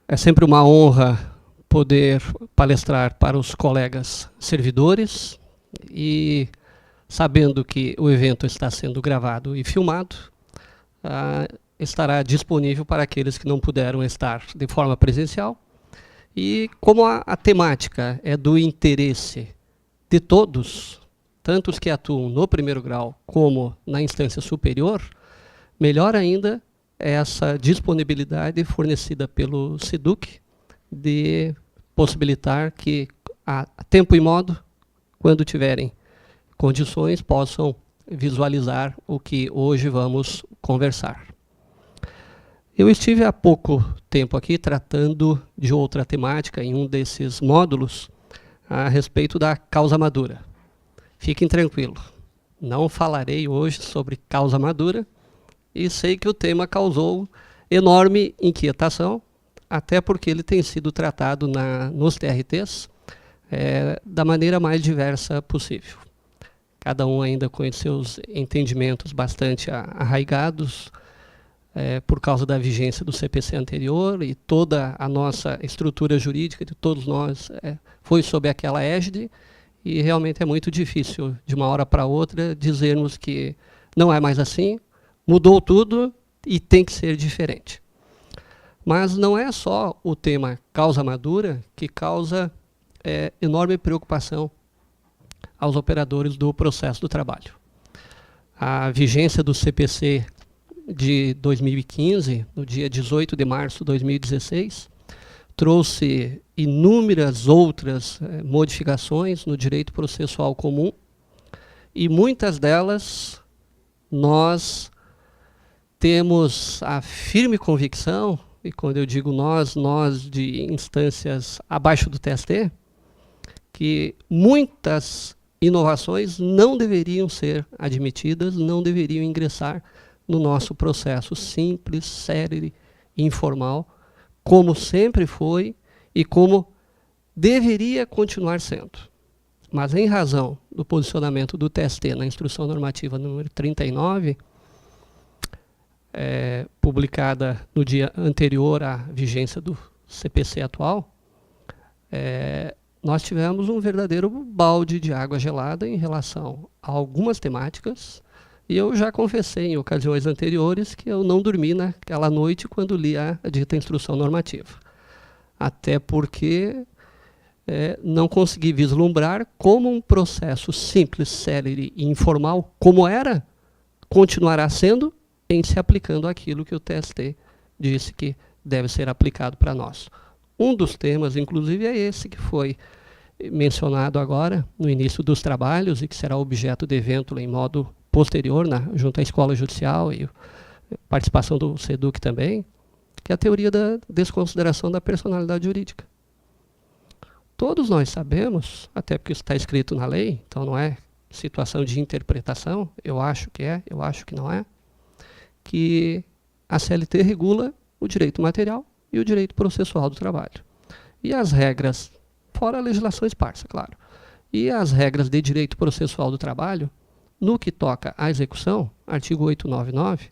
É sempre uma honra poder palestrar para os colegas servidores e, sabendo que o evento está sendo gravado e filmado, estará disponível para aqueles que não puderam estar de forma presencial. E como a temática é do interesse de todos, tanto os que atuam no primeiro grau como na instância superior, melhor ainda é essa disponibilidade fornecida pelo SEDUC de possibilitar que, a tempo e modo, quando tiverem condições, possam visualizar o que hoje vamos conversar. Eu estive há pouco tempo aqui tratando de outra temática em um desses módulos a respeito da causa madura. Fiquem tranquilos, não falarei hoje sobre causa madura e sei que o tema causou enorme inquietação, até porque ele tem sido tratado nos TRTs da maneira mais diversa possível. Cada um ainda com seus entendimentos bastante arraigados, por causa da vigência do CPC anterior, e toda a nossa estrutura jurídica de todos nós foi sob aquela égide, e realmente é muito difícil, de uma hora para outra, dizermos que não é mais assim, mudou tudo e tem que ser diferente. Mas não é só o tema causa madura que causa enorme preocupação aos operadores do processo do trabalho. A vigência do CPC de 2015, no dia 18 de março de 2016, trouxe inúmeras outras modificações no direito processual comum, e muitas delas nós temos a firme convicção, e quando eu digo nós de instâncias abaixo do TST, que muitas inovações não deveriam ser admitidas, não deveriam ingressar no nosso processo simples, célere e informal, como sempre foi e como deveria continuar sendo. Mas em razão do posicionamento do TST na Instrução Normativa número 39, publicada no dia anterior à vigência do CPC atual, nós tivemos um verdadeiro balde de água gelada em relação a algumas temáticas. E eu já confessei em ocasiões anteriores que eu não dormi naquela noite quando li a dita instrução normativa. Até porque não consegui vislumbrar como um processo simples, célere e informal, como era, continuará sendo em se aplicando aquilo que o TST disse que deve ser aplicado para nós. Um dos temas, inclusive, é esse que foi mencionado agora, no início dos trabalhos, e que será objeto de evento em modo posterior, junto à Escola Judicial e participação do SEDUC também, que é a teoria da desconsideração da personalidade jurídica. Todos nós sabemos, até porque isso está escrito na lei, então não é situação de interpretação, eu acho que é, eu acho que não é, que a CLT regula o direito material e o direito processual do trabalho. E as regras, fora a legislação esparsa, claro, e as regras de direito processual do trabalho, no que toca à execução, artigo 899,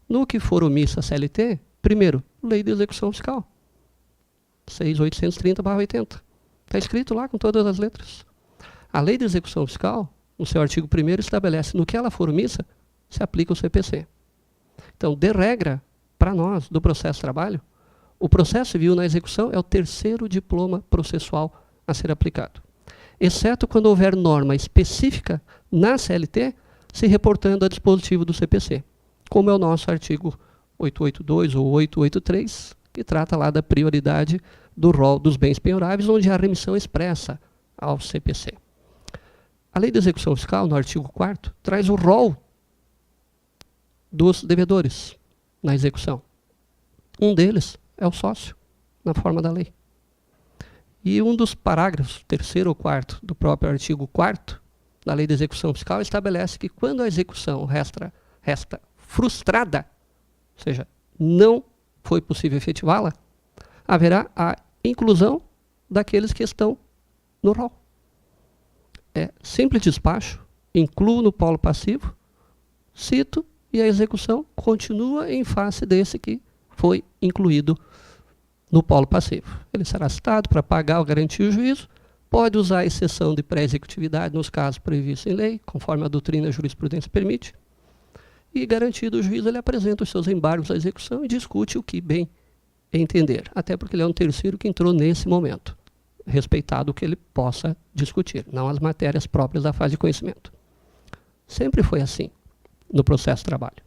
no que for omissa a CLT, primeiro, Lei de Execução Fiscal, 6.830/80. Está escrito lá com todas as letras. A Lei de Execução Fiscal, no seu artigo 1º, estabelece no que ela for omissa, se aplica o CPC. Então, de regra, para nós, do processo de trabalho, o processo civil na execução é o terceiro diploma processual a ser aplicado, exceto quando houver norma específica na CLT, se reportando a dispositivo do CPC, como é o nosso artigo 882 ou 883, que trata lá da prioridade do rol dos bens penhoráveis, onde há remissão expressa ao CPC. A Lei de Execução Fiscal, no artigo 4º, traz o rol dos devedores na execução. Um deles é o sócio, na forma da lei. E um dos parágrafos, 3º ou 4º, do próprio artigo 4º da Lei de Execução Fiscal estabelece que quando a execução resta frustrada, ou seja, não foi possível efetivá-la, haverá a inclusão daqueles que estão no rol. É simples despacho, incluo no polo passivo, cito, e a execução continua em face desse que foi incluído no polo passivo. Ele será citado para pagar ou garantir o juízo, pode usar a exceção de pré-executividade nos casos previstos em lei, conforme a doutrina e a jurisprudência permite, e garantido o juízo, ele apresenta os seus embargos à execução e discute o que bem entender, até porque ele é um terceiro que entrou nesse momento, respeitado o que ele possa discutir, não as matérias próprias da fase de conhecimento. Sempre foi assim no processo de trabalho.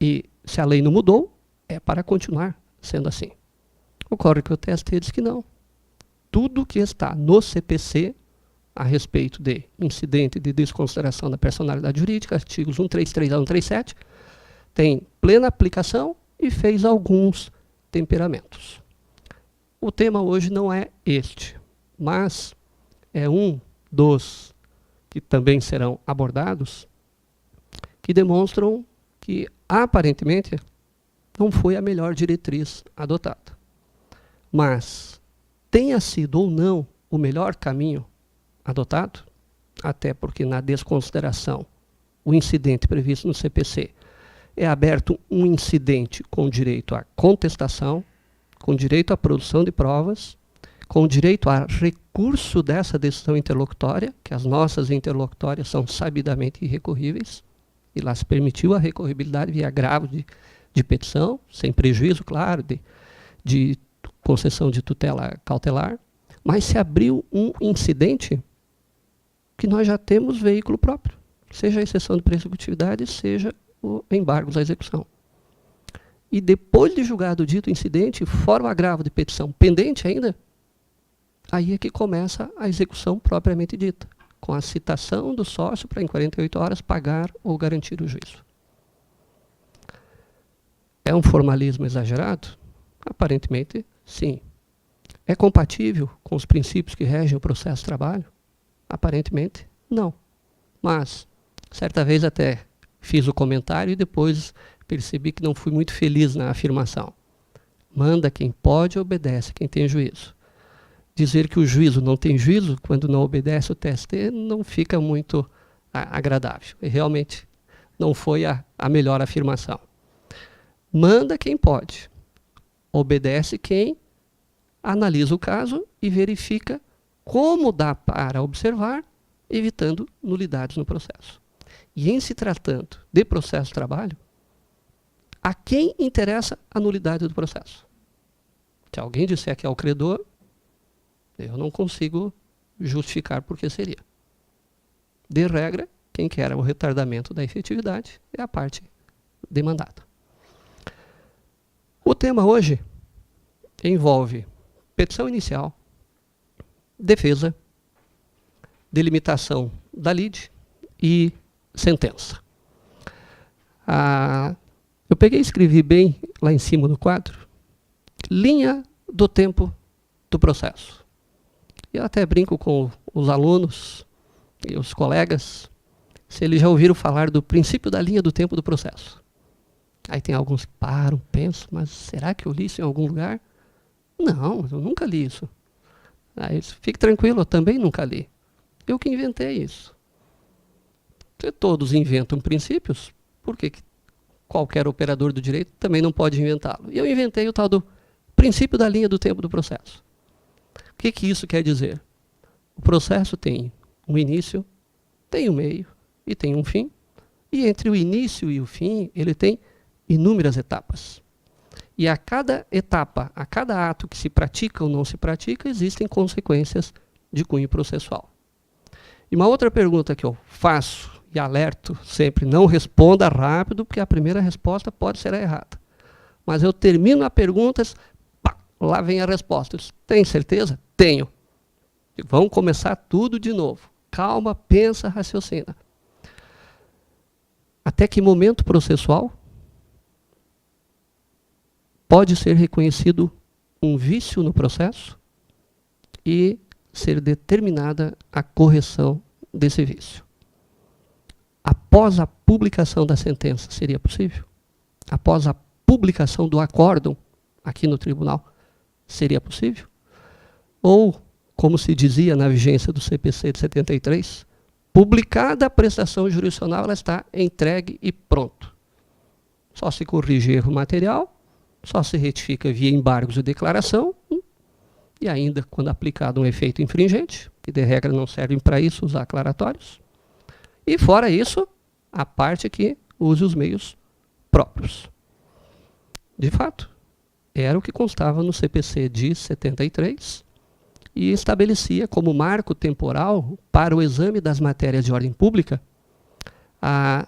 E se a lei não mudou, é para continuar sendo assim. Ocorre que o TST diz que não. Tudo que está no CPC a respeito de incidente de desconsideração da personalidade jurídica, artigos 133 a 137, tem plena aplicação e fez alguns temperamentos. O tema hoje não é este, mas é um dos que também serão abordados, que demonstram que, aparentemente, não foi a melhor diretriz adotada. Mas, tenha sido ou não o melhor caminho adotado, até porque na desconsideração, o incidente previsto no CPC é aberto um incidente com direito à contestação, com direito à produção de provas, com direito a recurso dessa decisão interlocutória, que as nossas interlocutórias são sabidamente irrecorríveis, e lá se permitiu a recorribilidade via agravo de petição, sem prejuízo, claro, de concessão de tutela cautelar, mas se abriu um incidente que nós já temos veículo próprio, seja a exceção de pré-executividade, seja o embargo da execução. E depois de julgado o dito incidente, fora o agravo de petição pendente ainda, aí é que começa a execução propriamente dita, com a citação do sócio para em 48 horas pagar ou garantir o juízo. É um formalismo exagerado? Aparentemente, sim. É compatível com os princípios que regem o processo de trabalho? Aparentemente, não. Mas, certa vez até fiz o comentário e depois percebi que não fui muito feliz na afirmação. Manda quem pode, obedece quem tem juízo. Dizer que o juízo não tem juízo quando não obedece o TST não fica muito agradável. E realmente não foi a melhor afirmação. Manda quem pode, obedece quem analisa o caso e verifica como dá para observar, evitando nulidades no processo. E em se tratando de processo de trabalho, a quem interessa a nulidade do processo? Se alguém disser que é o credor, eu não consigo justificar por que seria. De regra, quem quer o retardamento da efetividade é a parte demandada. O tema hoje envolve petição inicial, defesa, delimitação da lide e sentença. Eu peguei e escrevi bem lá em cima no quadro, linha do tempo do processo. Eu até brinco com os alunos e os colegas, se eles já ouviram falar do princípio da linha do tempo do processo. Aí tem alguns que param, pensam, mas será que eu li isso em algum lugar? Não, eu nunca li isso. Aí, fique tranquilo, eu também nunca li. Eu que inventei isso. Se todos inventam princípios, por que qualquer operador do direito também não pode inventá-lo? E eu inventei o tal do princípio da linha do tempo do processo. O que isso quer dizer? O processo tem um início, tem um meio e tem um fim. E entre o início e o fim, ele tem inúmeras etapas. E a cada etapa, a cada ato que se pratica ou não se pratica, existem consequências de cunho processual. E uma outra pergunta que eu faço e alerto sempre, não responda rápido, porque a primeira resposta pode ser a errada. Mas eu termino as perguntas, pá, lá vem a resposta. Tem certeza? Tenho. E vamos começar tudo de novo. Calma, pensa, raciocina. Até que momento processual pode ser reconhecido um vício no processo e ser determinada a correção desse vício? Após a publicação da sentença, seria possível? Após a publicação do acórdão aqui no tribunal, seria possível? Ou, como se dizia na vigência do CPC de 73, publicada a prestação jurisdicional, ela está entregue e pronto. Só se corrige erro material só se retifica via embargos e declaração, e ainda quando aplicado um efeito infringente, que de regra não servem para isso os aclaratórios. E fora isso, a parte que use os meios próprios. De fato, era o que constava no CPC de 73 e estabelecia como marco temporal para o exame das matérias de ordem pública a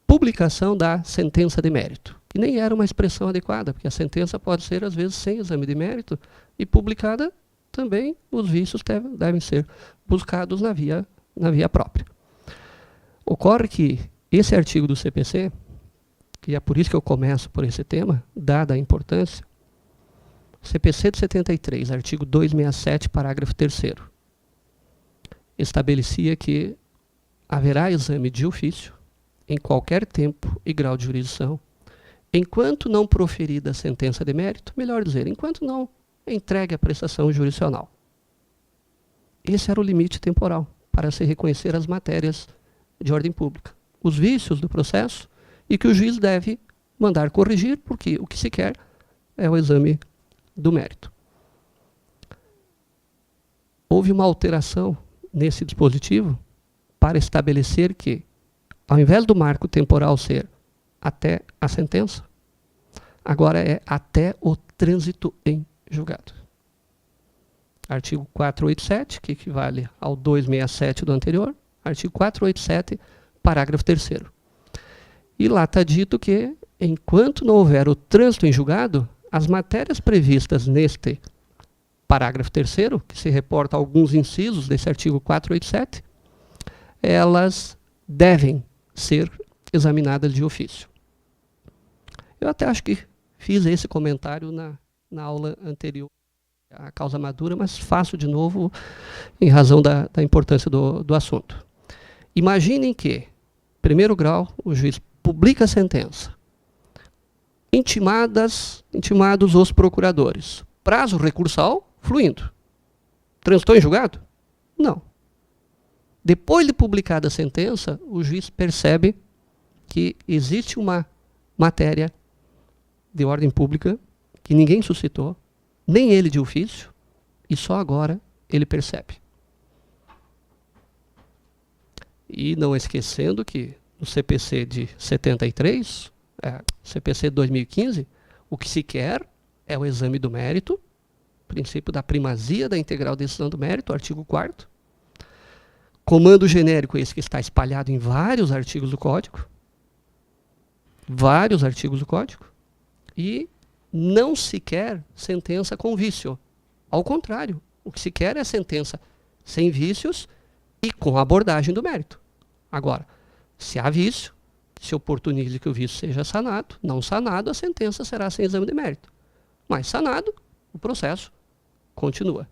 publicação da sentença de mérito, que nem era uma expressão adequada, porque a sentença pode ser, às vezes, sem exame de mérito, e publicada também os vícios devem ser buscados na via própria. Ocorre que esse artigo do CPC, e é por isso que eu começo por esse tema, dada a importância, CPC de 73, artigo 267, parágrafo 3º, estabelecia que haverá exame de ofício em qualquer tempo e grau de jurisdição, enquanto não proferida a sentença de mérito, melhor dizer, enquanto não entregue a prestação jurisdicional. Esse era o limite temporal para se reconhecer as matérias de ordem pública, os vícios do processo, e que o juiz deve mandar corrigir, porque o que se quer é o exame do mérito. Houve uma alteração nesse dispositivo para estabelecer que, ao invés do marco temporal ser até a sentença, agora é até o trânsito em julgado. Artigo 487, que equivale ao 267 do anterior, artigo 487, parágrafo 3º. E lá está dito que, enquanto não houver o trânsito em julgado, as matérias previstas neste parágrafo 3º, que se reporta a alguns incisos desse artigo 487, elas devem ser examinadas de ofício. Eu até acho que fiz esse comentário na aula anterior à causa madura, mas faço de novo em razão da importância do assunto. Imaginem que, primeiro grau, o juiz publica a sentença. Intimados os procuradores. Prazo recursal fluindo. Transitou em julgado? Não. Depois de publicada a sentença, o juiz percebe que existe uma matéria de ordem pública que ninguém suscitou, nem ele de ofício, e só agora ele percebe. E não esquecendo que no CPC de 73, CPC de 2015, o que se quer é o exame do mérito, princípio da primazia da integral decisão do mérito, artigo 4º. Comando genérico, esse que está espalhado em vários artigos do Código. Vários artigos do Código. E não se quer sentença com vício. Ao contrário, o que se quer é sentença sem vícios e com abordagem do mérito. Agora, se há vício, se oportunize que o vício seja sanado. Não sanado, a sentença será sem exame de mérito. Mas sanado, o processo continua.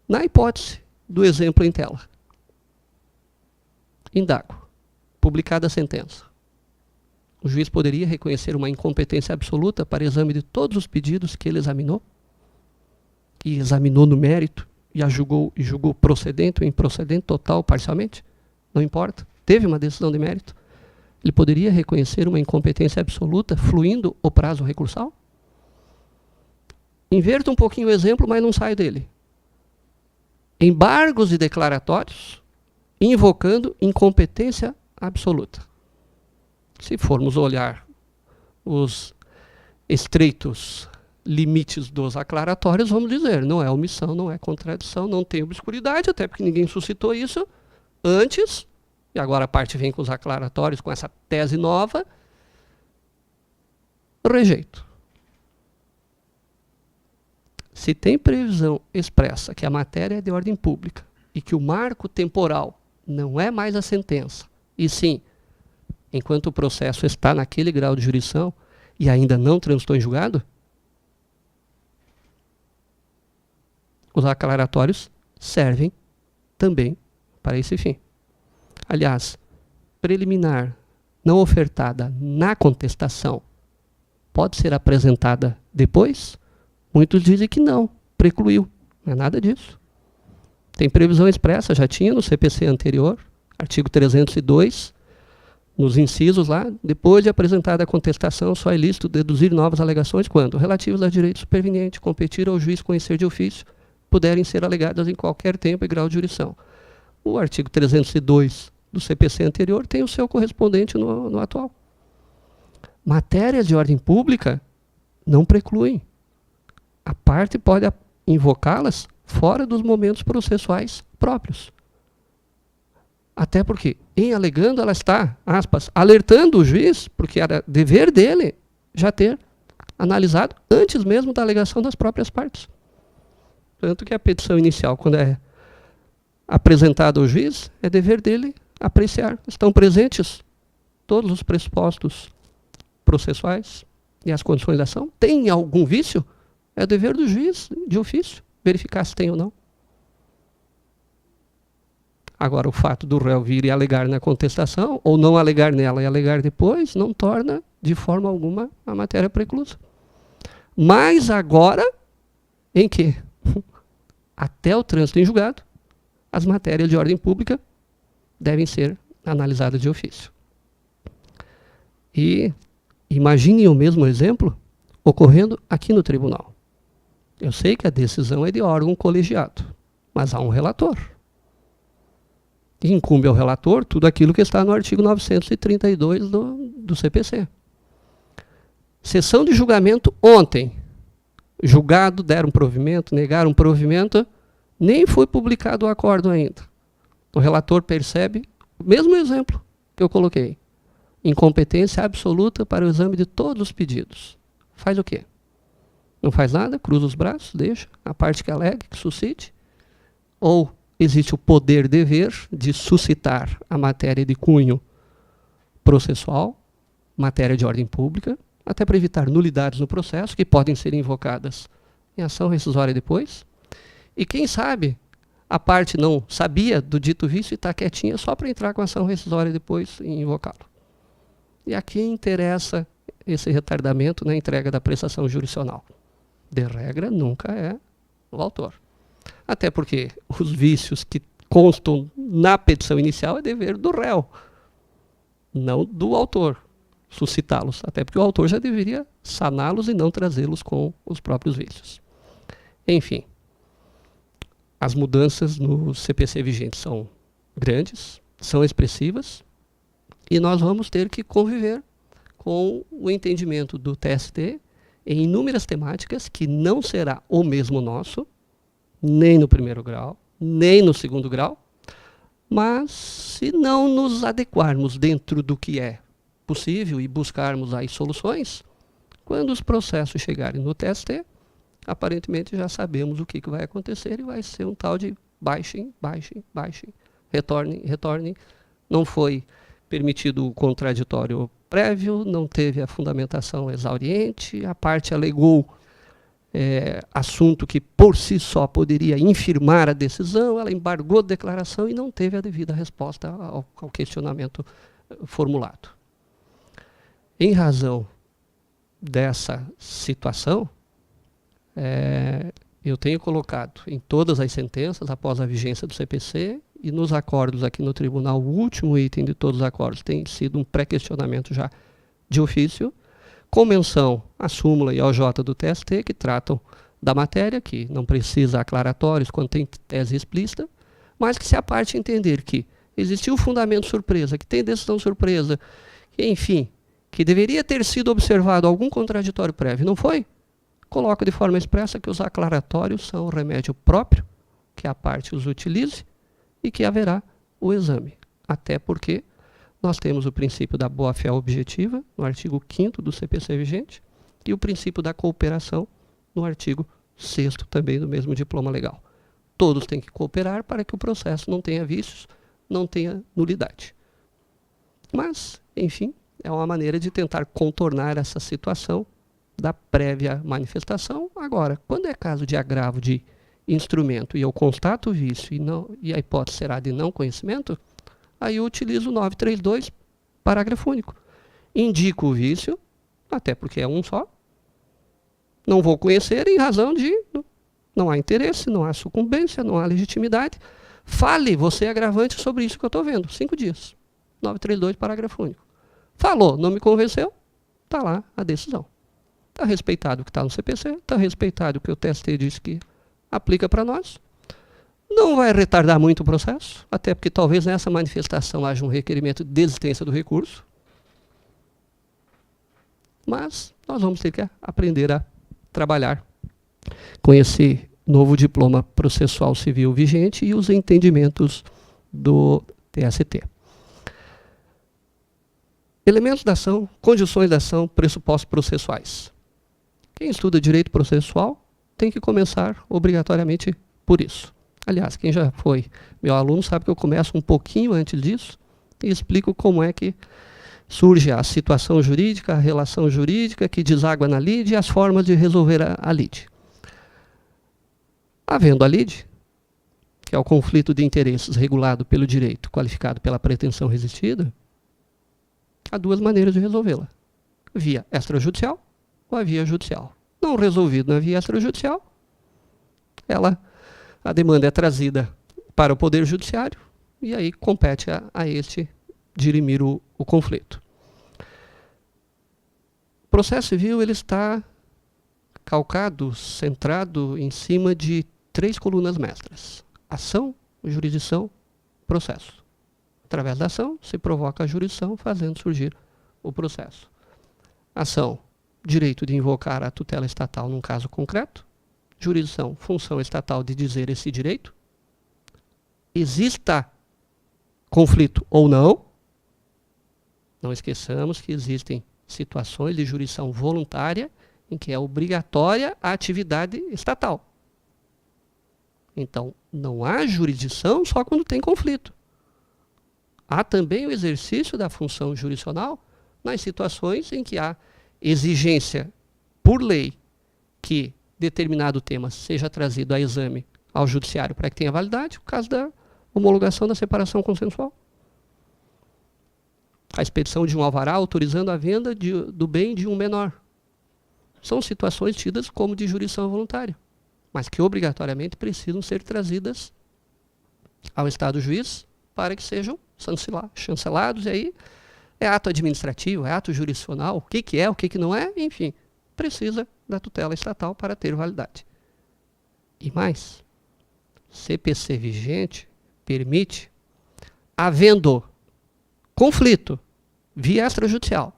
Na hipótese do exemplo em tela, indago, publicada a sentença, o juiz poderia reconhecer uma incompetência absoluta para exame de todos os pedidos que ele examinou? E examinou no mérito, e julgou procedente ou improcedente, total, parcialmente? Não importa. Teve uma decisão de mérito. Ele poderia reconhecer uma incompetência absoluta, fluindo o prazo recursal? Inverto um pouquinho o exemplo, mas não saio dele. Embargos e declaratórios, invocando incompetência absoluta. Se formos olhar os estreitos limites dos aclaratórios, vamos dizer, não é omissão, não é contradição, não tem obscuridade, até porque ninguém suscitou isso antes, e agora a parte vem com os aclaratórios, com essa tese nova, rejeito. Se tem previsão expressa que a matéria é de ordem pública e que o marco temporal não é mais a sentença, e sim, enquanto o processo está naquele grau de jurisdição e ainda não transitou em julgado, os aclaratórios servem também para esse fim. Aliás, preliminar não ofertada na contestação pode ser apresentada depois? Muitos dizem que não, precluiu. Não é nada disso. Tem previsão expressa, já tinha no CPC anterior, artigo 302, nos incisos lá, depois de apresentada a contestação, só é lícito deduzir novas alegações quando relativas a direito superveniente, competir ao juiz conhecer de ofício, puderem ser alegadas em qualquer tempo e grau de jurisdição. O artigo 302 do CPC anterior tem o seu correspondente no atual. Matérias de ordem pública não precluem. A parte pode invocá-las fora dos momentos processuais próprios. Até porque, em alegando, ela está, aspas, alertando o juiz, porque era dever dele já ter analisado antes mesmo da alegação das próprias partes. Tanto que a petição inicial, quando é apresentada ao juiz, é dever dele apreciar. Estão presentes todos os pressupostos processuais e as condições da ação. Tem algum vício? É dever do juiz, de ofício, verificar se tem ou não. Agora, o fato do réu vir e alegar na contestação, ou não alegar nela e alegar depois, não torna, de forma alguma, a matéria preclusa. Mas agora, em que, até o trânsito em julgado, as matérias de ordem pública devem ser analisadas de ofício. E imaginem o mesmo exemplo ocorrendo aqui no tribunal. Eu sei que a decisão é de órgão colegiado, mas há um relator. E incumbe ao relator tudo aquilo que está no artigo 932 do CPC. Sessão de julgamento ontem. Julgado, deram provimento, negaram provimento, nem foi publicado o acordo ainda. O relator percebe o mesmo exemplo que eu coloquei. Incompetência absoluta para o exame de todos os pedidos. Faz o quê? Não faz nada, cruza os braços, deixa a parte que alegue, que suscite. Ou existe o poder-dever de suscitar a matéria de cunho processual, matéria de ordem pública, até para evitar nulidades no processo, que podem ser invocadas em ação rescisória depois. E quem sabe, a parte não sabia do dito vício e está quietinha só para entrar com ação rescisória depois e invocá-lo. E a quem interessa esse retardamento na entrega da prestação jurisdicional? De regra, nunca é o autor. Até porque os vícios que constam na petição inicial é dever do réu, não do autor, suscitá-los. Até porque o autor já deveria saná-los e não trazê-los com os próprios vícios. Enfim, as mudanças no CPC vigente são grandes, são expressivas, e nós vamos ter que conviver com o entendimento do TST em inúmeras temáticas que não será o mesmo nosso, nem no primeiro grau, nem no segundo grau, mas se não nos adequarmos dentro do que é possível e buscarmos aí soluções, quando os processos chegarem no TST, aparentemente já sabemos o que vai acontecer e vai ser um tal de baixem, baixem, baixem, retornem, retornem. Não foi permitido o contraditório prévio, não teve a fundamentação exauriente, a parte alegou assunto que por si só poderia infirmar a decisão, ela embargou a declaração e não teve a devida resposta ao questionamento formulado. Em razão dessa situação, eu tenho colocado em todas as sentenças, após a vigência do CPC, e nos acordos aqui no tribunal, o último item de todos os acordos tem sido um pré-questionamento já de ofício, com menção à súmula e ao J do TST, que tratam da matéria, que não precisa aclaratórios quando tem tese explícita, mas que se a parte entender que existiu fundamento surpresa, que tem decisão surpresa, que, enfim, que deveria ter sido observado algum contraditório prévio, não foi? Coloca de forma expressa que os aclaratórios são o remédio próprio, que a parte os utilize e que haverá o exame. Até porque nós temos o princípio da boa-fé objetiva, no artigo 5º do CPC vigente, e o princípio da cooperação, no artigo 6º também do mesmo diploma legal. Todos têm que cooperar para que o processo não tenha vícios, não tenha nulidade. Mas, enfim, é uma maneira de tentar contornar essa situação da prévia manifestação. Agora, quando é caso de agravo de instrumento e eu constato o vício e a hipótese será de não conhecimento, aí eu utilizo o 932, parágrafo único. Indico o vício, até porque é um só, não vou conhecer em razão de não há interesse, não há sucumbência, não há legitimidade. Fale, você é agravante sobre isso que eu estou vendo. 5 dias. 932, parágrafo único. Falou, não me convenceu, está lá a decisão. Está respeitado o que está no CPC, está respeitado o que o TST disse que aplica para nós. Não vai retardar muito o processo, até porque talvez nessa manifestação haja um requerimento de desistência do recurso. Mas nós vamos ter que aprender a trabalhar com esse novo diploma processual civil vigente e os entendimentos do TST. Elementos da ação, condições da ação, pressupostos processuais. Quem estuda direito processual tem que começar obrigatoriamente por isso. Aliás, quem já foi meu aluno sabe que eu começo um pouquinho antes disso e explico como é que surge a situação jurídica, a relação jurídica que deságua na lide e as formas de resolver a lide. Havendo a lide, que é o conflito de interesses regulado pelo direito, qualificado pela pretensão resistida, há duas maneiras de resolvê-la. Via extrajudicial ou a via judicial. Não resolvido na via extrajudicial, a demanda é trazida para o Poder Judiciário e aí compete a este dirimir o conflito. O processo civil ele está calcado, centrado em cima de 3 colunas mestras. Ação, jurisdição, processo. Através da ação, se provoca a jurisdição, fazendo surgir o processo. Ação, direito de invocar a tutela estatal num caso concreto. Jurisdição, função estatal de dizer esse direito. Exista conflito ou não. Não esqueçamos que existem situações de jurisdição voluntária em que é obrigatória a atividade estatal. Então, não há jurisdição só quando tem conflito. Há também o exercício da função jurisdicional nas situações em que há exigência por lei que determinado tema seja trazido a exame ao judiciário para que tenha validade, o caso da homologação da separação consensual. A expedição de um alvará autorizando a venda do bem de um menor. São situações tidas como de jurisdição voluntária, mas que obrigatoriamente precisam ser trazidas ao Estado juiz para que sejam chancelados. E aí é ato administrativo, é ato jurisdicional, o que é, o que não é, enfim, precisa da tutela estatal para ter validade. E mais, CPC vigente permite, havendo conflito via extrajudicial,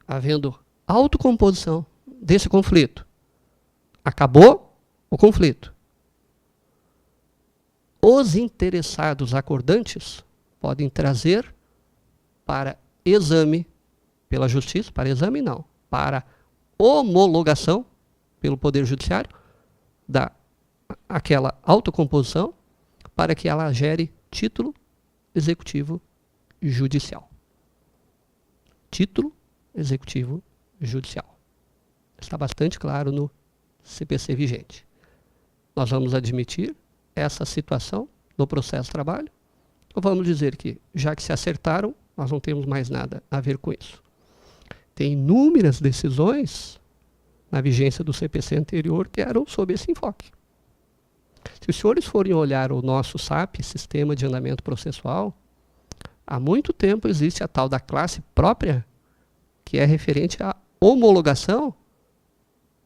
havendo autocomposição desse conflito, acabou o conflito, os interessados acordantes podem trazer para exame pela justiça, para exame não, para homologação pelo Poder Judiciário daquela autocomposição para que ela gere título executivo judicial. Título executivo judicial. Está bastante claro no CPC vigente. Nós vamos admitir essa situação no processo de trabalho, ou vamos dizer que, já que se acertaram, nós não temos mais nada a ver com isso. Tem inúmeras decisões na vigência do CPC anterior que eram sob esse enfoque. Se os senhores forem olhar o nosso SAP, Sistema de Andamento Processual, há muito tempo existe a tal da classe própria, que é referente à homologação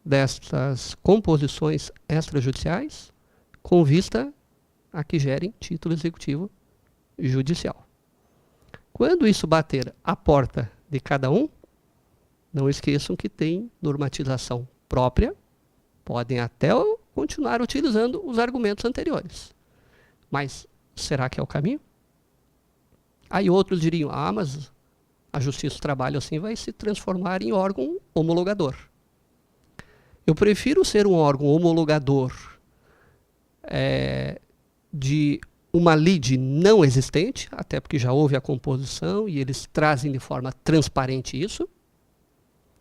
destas composições extrajudiciais com vista a que gerem título executivo judicial. Quando isso bater a porta de cada um, não esqueçam que tem normatização própria, podem até continuar utilizando os argumentos anteriores. Mas será que é o caminho? Aí outros diriam, mas a Justiça do Trabalho assim vai se transformar em órgão homologador. Eu prefiro ser um órgão homologador de uma lide não existente, até porque já houve a composição e eles trazem de forma transparente isso,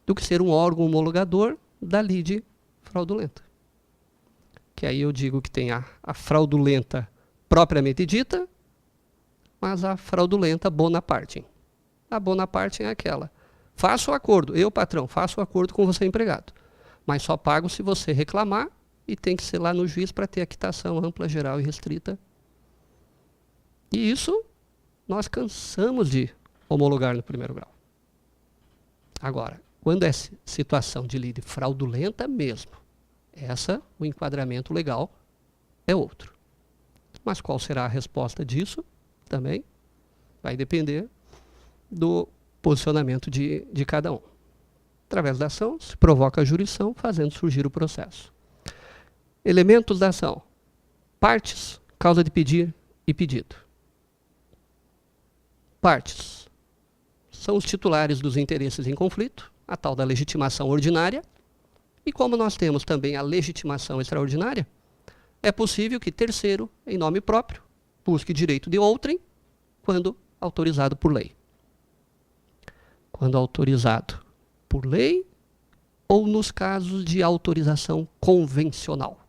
do que ser um órgão homologador da lide fraudulenta. Que aí eu digo que tem a fraudulenta propriamente dita, mas a fraudulenta Bonaparte. A Bonaparte é aquela. Faço o acordo, eu patrão, faço o acordo com você empregado, mas só pago se você reclamar e tem que ser lá no juiz para ter a quitação ampla, geral e restrita. E isso nós cansamos de homologar no primeiro grau. Agora, quando é situação de lide fraudulenta mesmo, o enquadramento legal é outro. Mas qual será a resposta disso? Também vai depender do posicionamento de cada um. Através da ação, se provoca a jurisdição, fazendo surgir o processo. Elementos da ação. Partes, causa de pedir e pedido. Partes são os titulares dos interesses em conflito, a tal da legitimação ordinária. E como nós temos também a legitimação extraordinária, é possível que terceiro, em nome próprio, busque direito de outrem, quando autorizado por lei. Quando autorizado por lei ou nos casos de autorização convencional.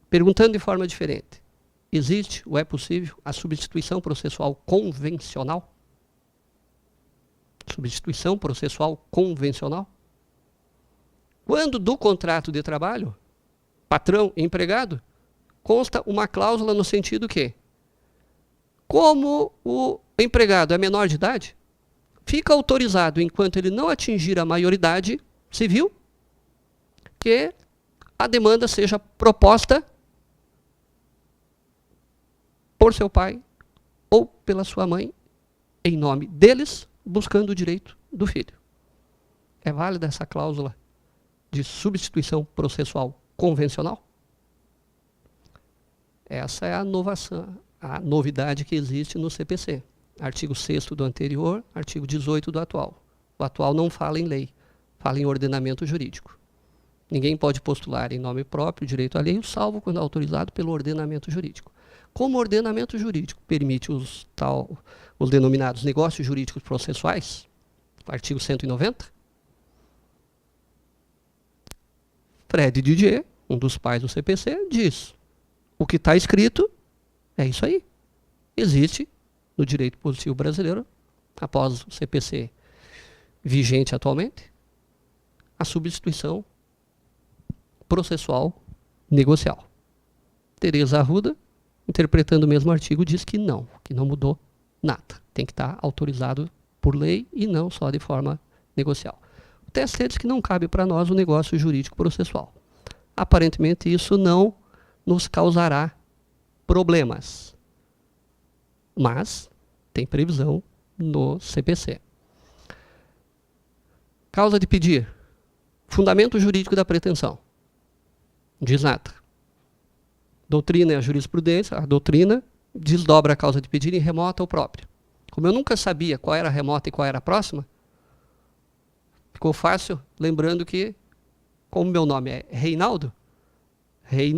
Perguntando de forma diferente, existe ou é possível a substituição processual convencional? Substituição processual convencional? Quando do contrato de trabalho, patrão e empregado, consta uma cláusula no sentido que, como o empregado é menor de idade, fica autorizado, enquanto ele não atingir a maioridade civil, que a demanda seja proposta por seu pai ou pela sua mãe, em nome deles, buscando o direito do filho. É válida essa cláusula de substituição processual convencional? Essa é a novidade que existe no CPC. Artigo 6º do anterior, artigo 18 do atual. O atual não fala em lei, fala em ordenamento jurídico. Ninguém pode postular em nome próprio direito alheio, salvo quando autorizado pelo ordenamento jurídico. Como o ordenamento jurídico permite os denominados negócios jurídicos processuais, artigo 190, Fred Didier, um dos pais do CPC, diz: o que está escrito é isso aí. Existe no direito positivo brasileiro, após o CPC vigente atualmente, a substituição processual negocial. Tereza Arruda, interpretando o mesmo artigo, diz que não mudou nada. Tem que estar autorizado por lei e não só de forma negocial. O TST diz que não cabe para nós o negócio jurídico processual. Aparentemente, isso não nos causará problemas. Mas tem previsão no CPC. Causa de pedir. Fundamento jurídico da pretensão. Diz nada. Doutrina é a jurisprudência. A doutrina desdobra a causa de pedir em remota ou própria. Como eu nunca sabia qual era a remota e qual era a próxima, ficou fácil, lembrando que, como meu nome é Reinaldo, re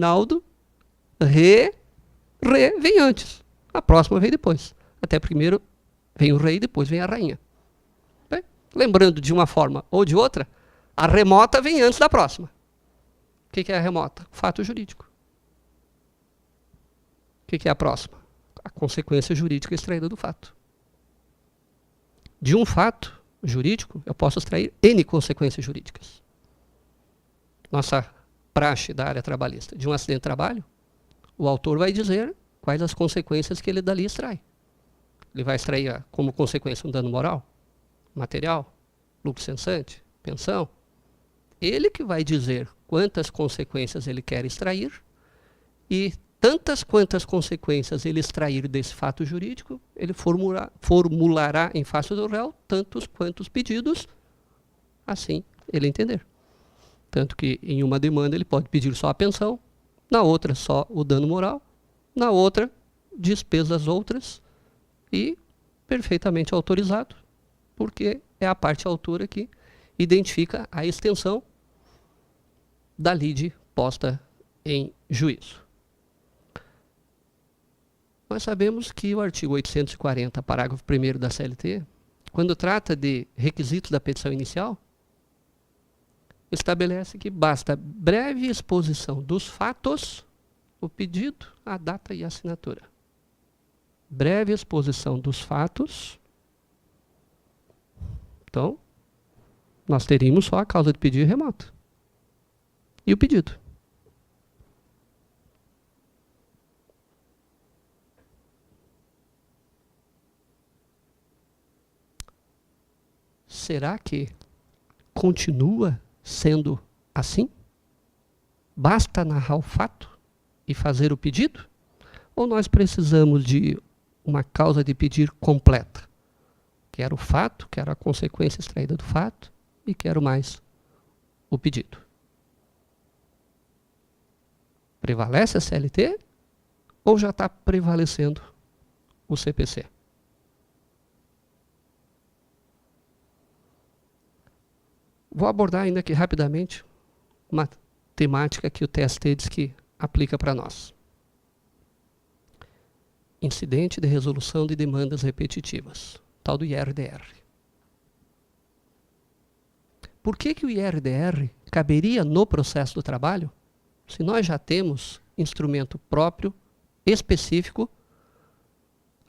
vem antes. A próxima vem depois. Até primeiro vem o rei, depois vem a rainha. Bem, lembrando de uma forma ou de outra, a remota vem antes da próxima. O que é a remota? Fato jurídico. O que é a próxima? A consequência jurídica extraída do fato. De um fato jurídico, eu posso extrair N consequências jurídicas. Nossa praxe da área trabalhista. De um acidente de trabalho, o autor vai dizer quais as consequências que ele dali extrai. Ele vai extrair como consequência um dano moral, material, lucro cessante, pensão. Ele que vai dizer quantas consequências ele quer extrair e tantas quantas consequências ele extrair desse fato jurídico, ele formulará em face do réu tantos quantos pedidos, assim ele entender. Tanto que em uma demanda ele pode pedir só a pensão, na outra só o dano moral, na outra despesas outras e perfeitamente autorizado, porque é a parte autora que identifica a extensão da lide posta em juízo. Nós sabemos que o artigo 840, parágrafo 1º da CLT, quando trata de requisitos da petição inicial, estabelece que basta breve exposição dos fatos, o pedido, a data e a assinatura. Breve exposição dos fatos. Então, nós teríamos só a causa de pedir remoto. E o pedido. será que continua sendo assim? Basta narrar o fato e fazer o pedido? Ou nós precisamos de uma causa de pedir completa? Quero o fato, quero a consequência extraída do fato e quero mais o pedido. Prevalece a CLT ou já está prevalecendo o CPC? Vou abordar ainda aqui rapidamente uma temática que o TST diz que aplica para nós. Incidente de resolução de demandas repetitivas, tal do IRDR. Por que o IRDR caberia no processo do trabalho, se nós já temos instrumento próprio, específico,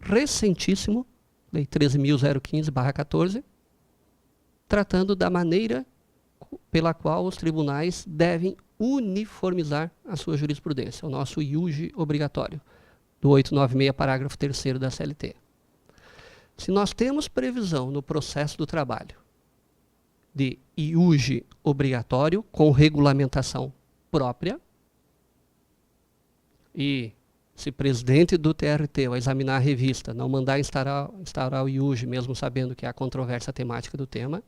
recentíssimo, Lei 13.015/14, tratando da maneira pela qual os tribunais devem uniformizar a sua jurisprudência, o nosso iuge obrigatório, do 896, parágrafo 3º da CLT. Se nós temos previsão no processo do trabalho de iuge obrigatório com regulamentação própria, e se o presidente do TRT, ao examinar a revista, não mandar instaurar o iuge, mesmo sabendo que há controvérsia temática do tema,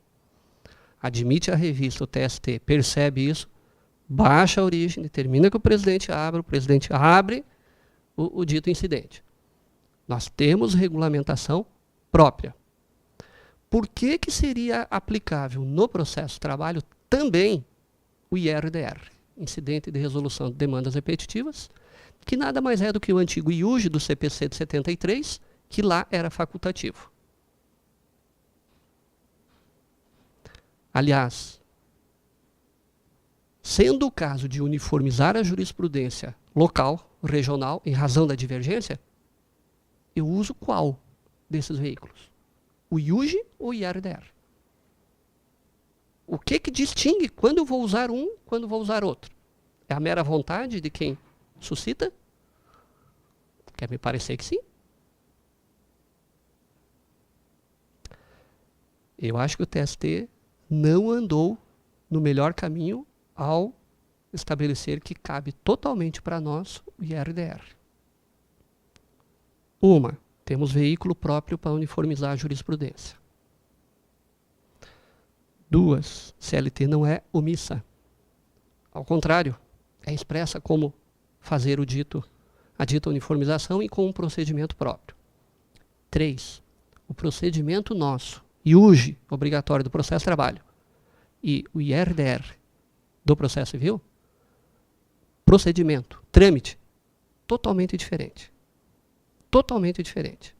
admite a revista, o TST percebe isso, baixa a origem, determina que o presidente abre o dito incidente. Nós temos regulamentação própria. Por que seria aplicável no processo de trabalho também o IRDR, Incidente de Resolução de Demandas Repetitivas, que nada mais é do que o antigo iuge do CPC de 73, que lá era facultativo. Aliás, sendo o caso de uniformizar a jurisprudência local, regional, em razão da divergência, eu uso qual desses veículos? O iuge ou o IRDR? O que distingue quando eu vou usar um, quando vou usar outro? É a mera vontade de quem suscita? Quer me parecer que sim. Eu acho que o TST não andou no melhor caminho ao estabelecer que cabe totalmente para nós o IRDR. Temos veículo próprio para uniformizar a jurisprudência. 2, CLT não é omissa. Ao contrário, é expressa como fazer a dita uniformização e com um procedimento próprio. 3, o procedimento nosso, iuge obrigatório do processo de trabalho, e o IRDR do processo civil, procedimento, trâmite, totalmente diferente. Totalmente diferente.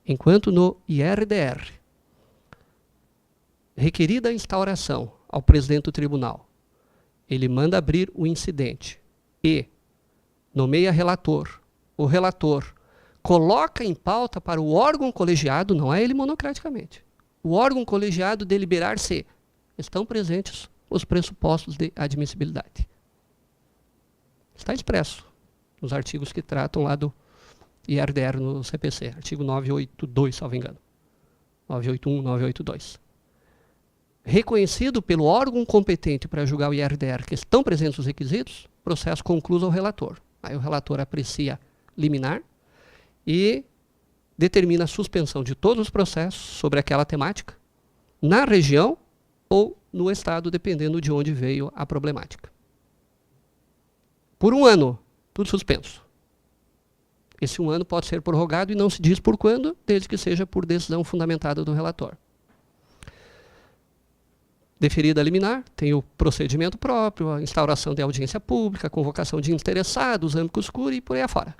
Enquanto no IRDR, requerida a instauração ao presidente do tribunal, ele manda abrir o incidente e nomeia relator. O relator coloca em pauta para o órgão colegiado, não é ele monocraticamente, o órgão colegiado deliberar se estão presentes os pressupostos de admissibilidade. Está expresso nos artigos que tratam lá do IRDR no CPC, artigo 982, salvo engano. 981, 982. Reconhecido pelo órgão competente para julgar o IRDR que estão presentes os requisitos, processo concluso ao relator. Aí o relator aprecia liminar e determina a suspensão de todos os processos sobre aquela temática, na região ou no estado, dependendo de onde veio a problemática. Por 1 ano, tudo suspenso. Esse 1 ano pode ser prorrogado e não se diz por quando, desde que seja por decisão fundamentada do relator. Deferida a liminar, tem o procedimento próprio, a instauração de audiência pública, a convocação de interessados, amicus curiae e por aí afora.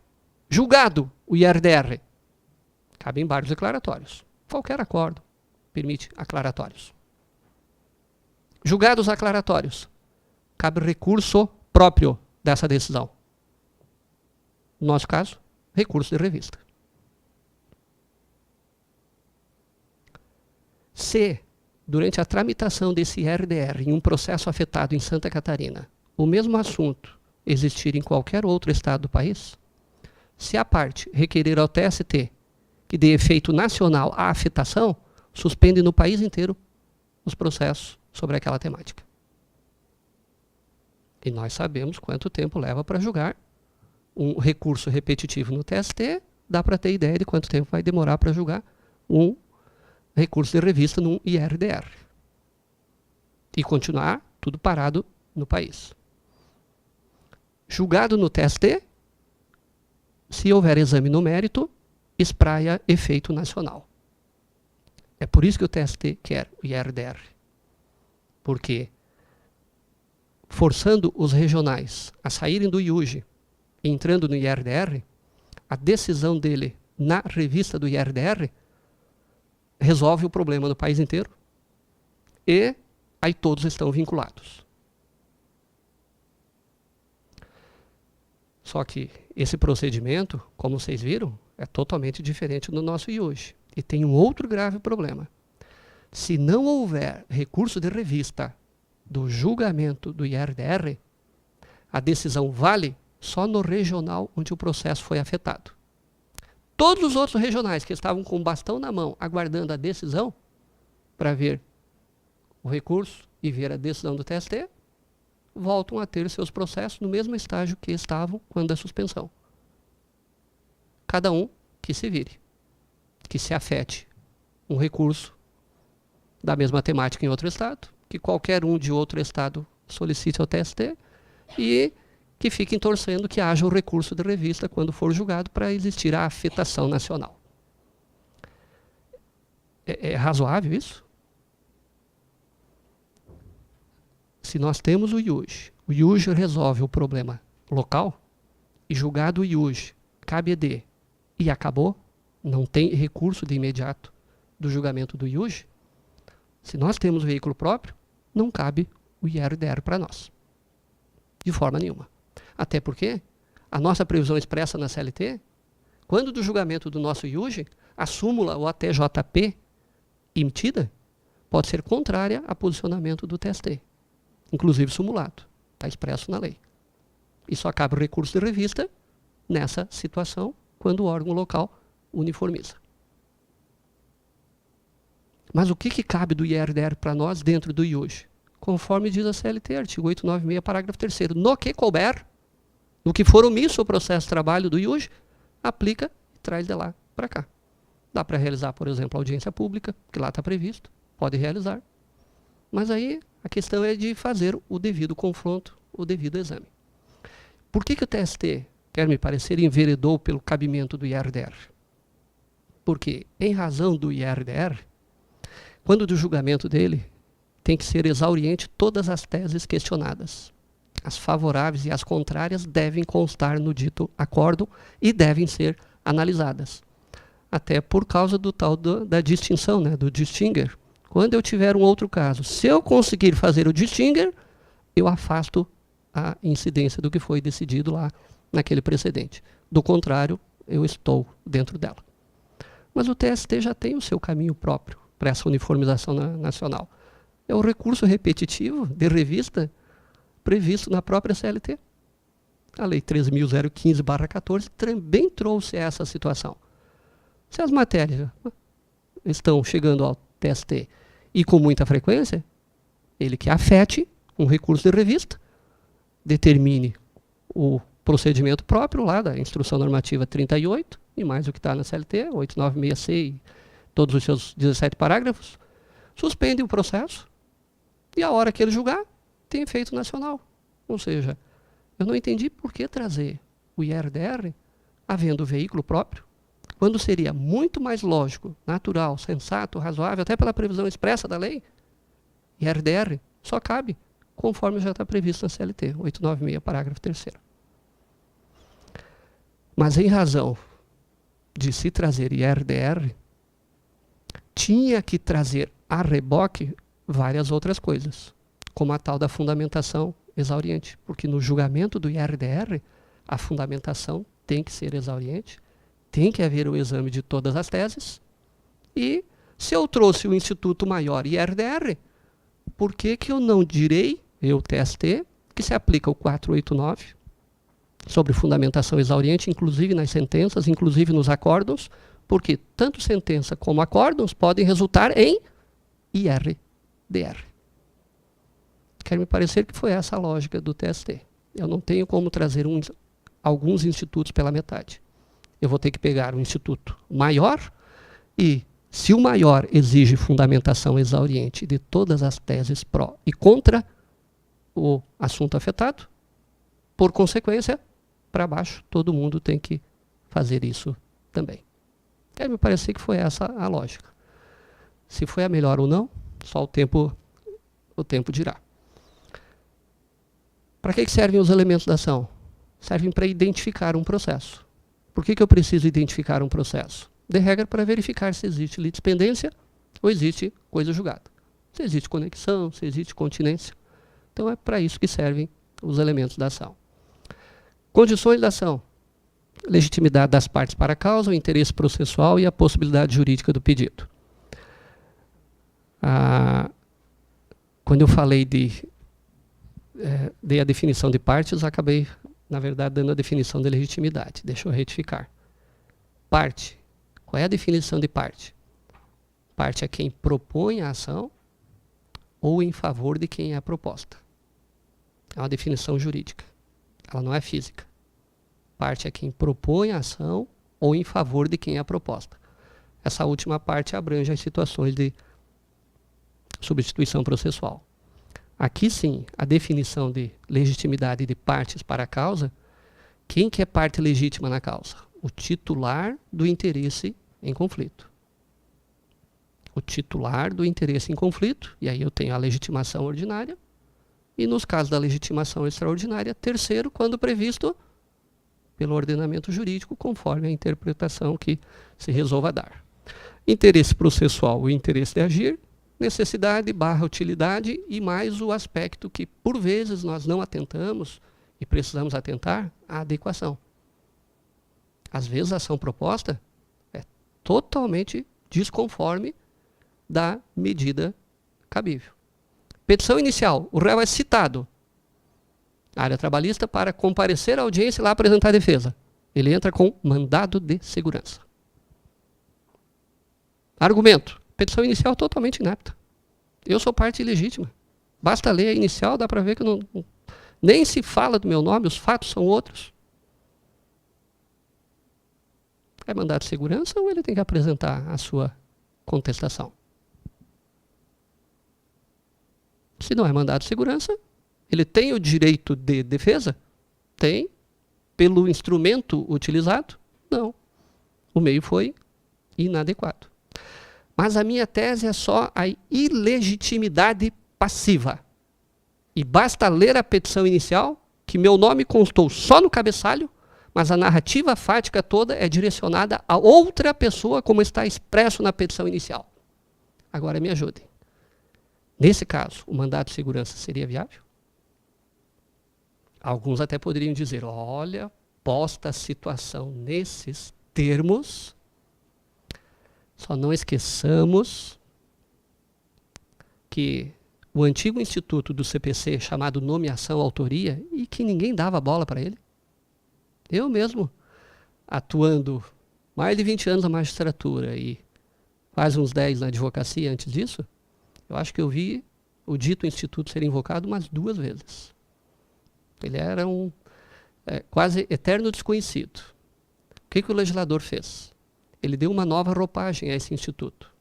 Julgado o IRDR, cabe embargos declaratórios. Qualquer acordo permite aclaratórios. Julgados aclaratórios, cabe recurso próprio dessa decisão. No nosso caso, recurso de revista. Se, durante a tramitação desse IRDR em um processo afetado em Santa Catarina, o mesmo assunto existir em qualquer outro estado do país, se a parte requerer ao TST que dê efeito nacional à afetação, suspende no país inteiro os processos sobre aquela temática. E nós sabemos quanto tempo leva para julgar um recurso repetitivo no TST, dá para ter ideia de quanto tempo vai demorar para julgar um recurso de revista num IRDR. E continuar tudo parado no país. Julgado no TST, se houver exame no mérito, espraia efeito nacional. É por isso que o TST quer o IRDR. Porque, forçando os regionais a saírem do IUJ e entrando no IRDR, a decisão dele na revista do IRDR resolve o problema no país inteiro e aí todos estão vinculados. Só que esse procedimento, como vocês viram, é totalmente diferente do nosso IUJ. E tem um outro grave problema. Se não houver recurso de revista do julgamento do IRDR, a decisão vale só no regional onde o processo foi afetado. Todos os outros regionais que estavam com o bastão na mão, aguardando a decisão para ver o recurso e ver a decisão do TST, voltam a ter seus processos no mesmo estágio que estavam quando da suspensão. Cada um que se vire, que se afete um recurso da mesma temática em outro estado, que qualquer um de outro estado solicite ao TST e que fiquem torcendo que haja o recurso de revista quando for julgado para existir a afetação nacional. É razoável isso? Se nós temos o IUJ resolve o problema local, e julgado o IUJ, cabe ED, e acabou, não tem recurso de imediato do julgamento do IUJ, se nós temos veículo próprio, não cabe o IRDR para nós. De forma nenhuma. Até porque a nossa previsão expressa na CLT, quando do julgamento do nosso IUJ, a súmula ou a TJP emitida pode ser contrária ao posicionamento do TST. Inclusive simulado, está expresso na lei. E só cabe o recurso de revista nessa situação, quando o órgão local uniformiza. Mas o que cabe do IRDR para nós dentro do IUJ? Conforme diz a CLT, artigo 896, parágrafo 3º, no que couber, no que for omisso o processo de trabalho do IUJ, aplica e traz de lá para cá. Dá para realizar, por exemplo, audiência pública, que lá está previsto, pode realizar. Mas aí a questão é de fazer o devido confronto, o devido exame. Por que o TST, quer me parecer, enveredou pelo cabimento do IRDR? Porque, em razão do IRDR, quando do julgamento dele, tem que ser exauriente todas as teses questionadas. As favoráveis e as contrárias devem constar no dito acórdão e devem ser analisadas. Até por causa do tal da distinção, né, do distinguer. Quando eu tiver um outro caso, se eu conseguir fazer o distinguer, eu afasto a incidência do que foi decidido lá naquele precedente. Do contrário, eu estou dentro dela. Mas o TST já tem o seu caminho próprio para essa uniformização nacional. É o recurso repetitivo de revista previsto na própria CLT. A Lei 13.015/14 também trouxe essa situação. Se as matérias estão chegando ao TST e com muita frequência, ele que afete um recurso de revista, determine o procedimento próprio lá da Instrução Normativa 38, e mais o que está na CLT, 896C e todos os seus 17 parágrafos, suspende o processo e a hora que ele julgar, tem efeito nacional. Ou seja, eu não entendi por que trazer o IRDR havendo veículo próprio, quando seria muito mais lógico, natural, sensato, razoável, até pela previsão expressa da lei, IRDR só cabe conforme já está previsto na CLT, 896, parágrafo 3º. Mas em razão de se trazer IRDR, tinha que trazer a reboque várias outras coisas, como a tal da fundamentação exauriente, porque no julgamento do IRDR, a fundamentação tem que ser exauriente, tem que haver o exame de todas as teses, e se eu trouxe o Instituto Maior IRDR, por que eu não direi, eu TST, que se aplica o 489, sobre fundamentação exauriente, inclusive nas sentenças, inclusive nos acórdãos, Porque tanto sentença como acórdãos podem resultar em IR-DR. Quer me parecer que foi essa a lógica do TST. Eu não tenho como trazer alguns institutos pela metade. Eu vou ter que pegar um instituto maior e, se o maior exige fundamentação exauriente de todas as teses pró e contra o assunto afetado, por consequência, para baixo, todo mundo tem que fazer isso também. Quer me parecer que foi essa a lógica. Se foi a melhor ou não, só o tempo dirá. Para que servem os elementos da ação? Servem para identificar um processo. Por que eu preciso identificar um processo? De regra, para verificar se existe litispendência ou existe coisa julgada. Se existe conexão, se existe continência. Então é para isso que servem os elementos da ação. Condições da ação. Legitimidade das partes para a causa, o interesse processual e a possibilidade jurídica do pedido. Quando eu falei dei a definição de partes, acabei, na verdade, dando a definição de legitimidade. Deixa eu retificar. Parte. Qual é a definição de parte? Parte é quem propõe a ação ou em favor de quem é proposta. É uma definição jurídica. Ela não é física. Parte é quem propõe a ação ou em favor de quem é proposta. Essa última parte abrange as situações de substituição processual. Aqui sim, a definição de legitimidade de partes para a causa, quem que é parte legítima na causa? O titular do interesse em conflito. O titular do interesse em conflito, e aí eu tenho a legitimação ordinária, e nos casos da legitimação extraordinária, terceiro, quando previsto pelo ordenamento jurídico, conforme a interpretação que se resolva dar. Interesse processual, o interesse de agir, necessidade / utilidade e mais o aspecto que, por vezes, nós não atentamos e precisamos atentar, a adequação. Às vezes, a ação proposta é totalmente desconforme da medida cabível. Petição inicial. O réu é citado na área trabalhista para comparecer à audiência e lá apresentar a defesa. Ele entra com mandado de segurança. Argumento. Petição inicial totalmente inapta. Eu sou parte ilegítima. Basta ler a inicial, dá para ver que nem se fala do meu nome, os fatos são outros. É mandado de segurança ou ele tem que apresentar a sua contestação? Se não é mandado de segurança, ele tem o direito de defesa? Tem. Pelo instrumento utilizado? Não. O meio foi inadequado. Mas a minha tese é só a ilegitimidade passiva. E basta ler a petição inicial, que meu nome constou só no cabeçalho, mas a narrativa fática toda é direcionada a outra pessoa, como está expresso na petição inicial. Agora me ajudem. Nesse caso, o mandado de segurança seria viável? Alguns até poderiam dizer, olha, posta a situação nesses termos, só não esqueçamos que o antigo instituto do CPC, chamado nomeação autoria, e que ninguém dava bola para ele. Eu mesmo, atuando mais de 20 anos na magistratura e quase uns 10 na advocacia antes disso, eu acho que eu vi o dito instituto ser invocado umas 2 vezes. Ele era um quase eterno desconhecido. O que o legislador fez? Ele deu uma nova roupagem a esse instituto.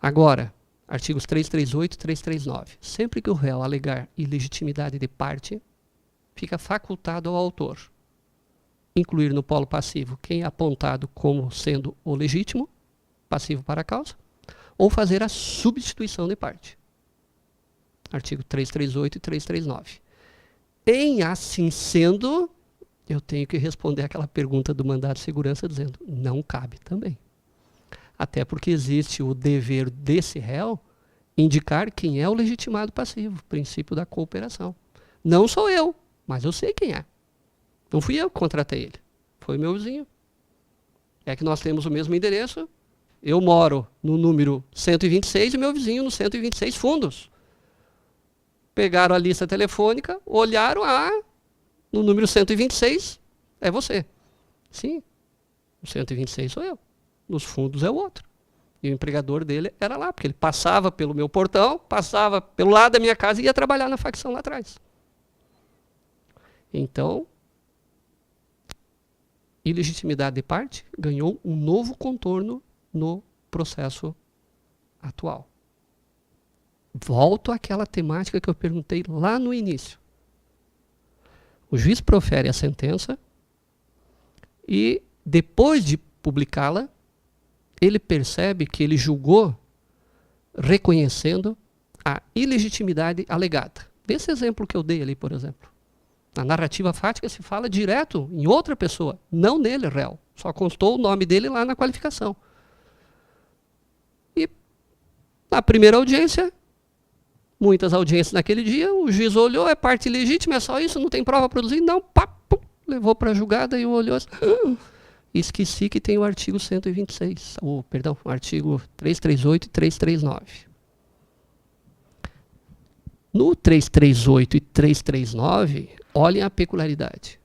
Agora, artigos 338 e 339. Sempre que o réu alegar ilegitimidade de parte, fica facultado ao autor incluir no polo passivo quem é apontado como sendo o legítimo, passivo para a causa, ou fazer a substituição de parte. Artigo 338 e 339. Em assim sendo, eu tenho que responder aquela pergunta do mandado de segurança dizendo, não cabe também. Até porque existe o dever desse réu indicar quem é o legitimado passivo, princípio da cooperação. Não sou eu, mas eu sei quem é. Não fui eu que contratei ele, foi meu vizinho. É que nós temos o mesmo endereço, eu moro no número 126 e meu vizinho no 126 fundos. Pegaram a lista telefônica, olharam, no número 126 é você. Sim, o 126 sou eu. nos fundos é o outro. E o empregador dele era lá, porque ele passava pelo meu portão, passava pelo lado da minha casa e ia trabalhar na facção lá atrás. Então, ilegitimidade de parte ganhou um novo contorno no processo atual. Volto àquela temática que eu perguntei lá no início. O juiz profere a sentença e, depois de publicá-la, ele percebe que ele julgou reconhecendo a ilegitimidade alegada. Desse exemplo que eu dei ali, por exemplo. Na narrativa fática se fala direto em outra pessoa, não nele, réu. Só constou o nome dele lá na qualificação. E na primeira audiência, muitas audiências naquele dia, o juiz olhou, é parte legítima, é só isso, não tem prova a produzir? Não, pá, pum, levou para a julgada e olhou assim, esqueci que tem o artigo 126, o artigo 338 e 339. No 338 e 339, olhem a peculiaridade.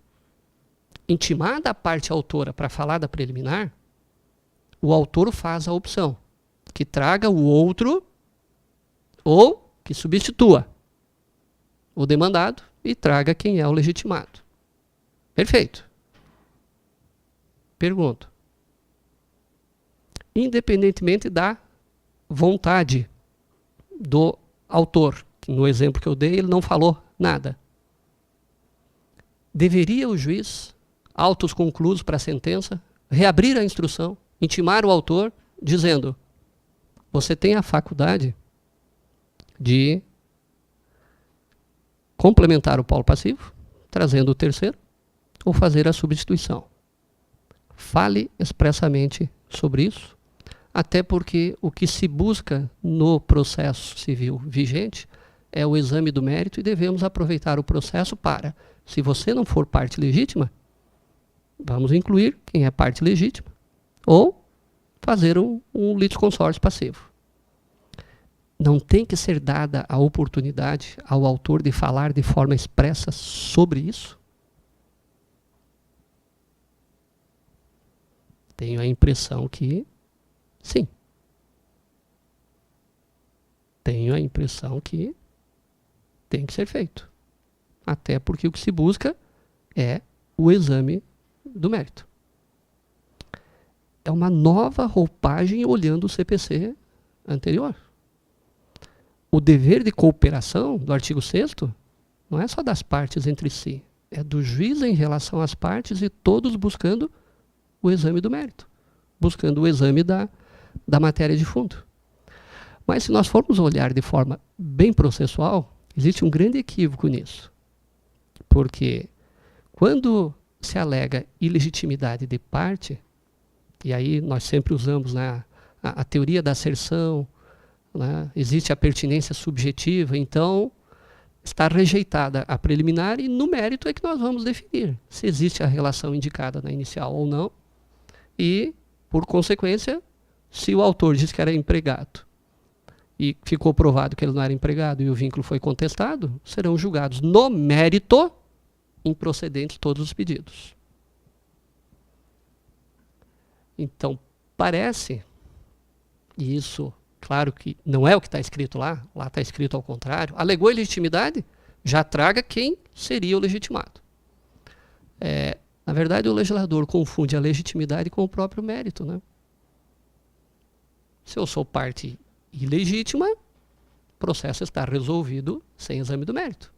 Intimada a parte autora para falar da preliminar, o autor faz a opção que traga o outro ou que substitua o demandado e traga quem é o legitimado. Perfeito. Pergunto. Independentemente da vontade do autor, que no exemplo que eu dei ele não falou nada, deveria o juiz, autos conclusos para a sentença, reabrir a instrução, intimar o autor, dizendo: você tem a faculdade de complementar o polo passivo, trazendo o terceiro, ou fazer a substituição. Fale expressamente sobre isso, até porque o que se busca no processo civil vigente é o exame do mérito e devemos aproveitar o processo para, se você não for parte legítima, vamos incluir quem é parte legítima, ou fazer um litisconsórcio passivo. Não tem que ser dada a oportunidade ao autor de falar de forma expressa sobre isso? Tenho a impressão que sim. Tenho a impressão que tem que ser feito. Até porque o que se busca é o exame do mérito. É uma nova roupagem olhando o CPC anterior. O dever de cooperação do artigo 6º não é só das partes entre si, é do juiz em relação às partes e todos buscando o exame do mérito, buscando o exame da matéria de fundo. Mas se nós formos olhar de forma bem processual, existe um grande equívoco nisso. Porque quando se alega ilegitimidade de parte, e aí nós sempre usamos, né, a teoria da asserção, né, existe a pertinência subjetiva, então está rejeitada a preliminar e no mérito é que nós vamos definir se existe a relação indicada na inicial ou não. E, por consequência, se o autor diz que era empregado e ficou provado que ele não era empregado e o vínculo foi contestado, serão julgados no mérito improcedentes todos os pedidos. Então, parece, e isso, claro que não é o que está escrito lá está escrito ao contrário, alegou ilegitimidade, já traga quem seria o legitimado. Na verdade, o legislador confunde a legitimidade com o próprio mérito, né? Se eu sou parte ilegítima, o processo está resolvido sem exame do mérito.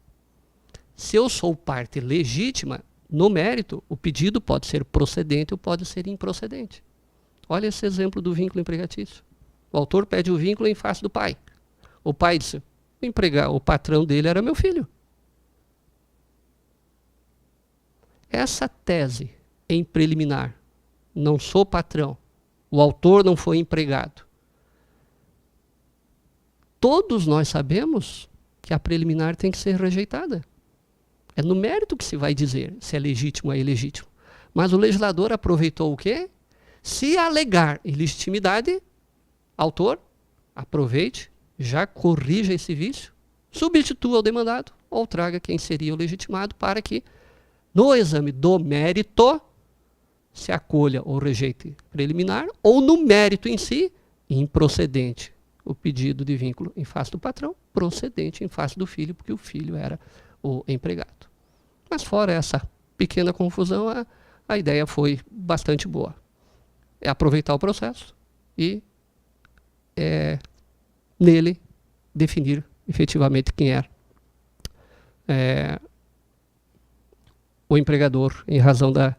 Se eu sou parte legítima, no mérito, o pedido pode ser procedente ou pode ser improcedente. Olha esse exemplo do vínculo empregatício. O autor pede o vínculo em face do pai. O pai disse, o patrão dele era meu filho. Essa tese em preliminar, não sou patrão, o autor não foi empregado. Todos nós sabemos que a preliminar tem que ser rejeitada. É no mérito que se vai dizer se é legítimo ou ilegítimo. Mas o legislador aproveitou o quê? Se alegar ilegitimidade, autor, aproveite, já corrija esse vício, substitua o demandado ou traga quem seria o legitimado para que no exame do mérito se acolha ou rejeite preliminar, ou no mérito em si, improcedente o pedido de vínculo em face do patrão, procedente em face do filho, porque o filho era o empregado. Mas fora essa pequena confusão, a ideia foi bastante boa. É aproveitar o processo e nele definir efetivamente quem é o empregador em razão da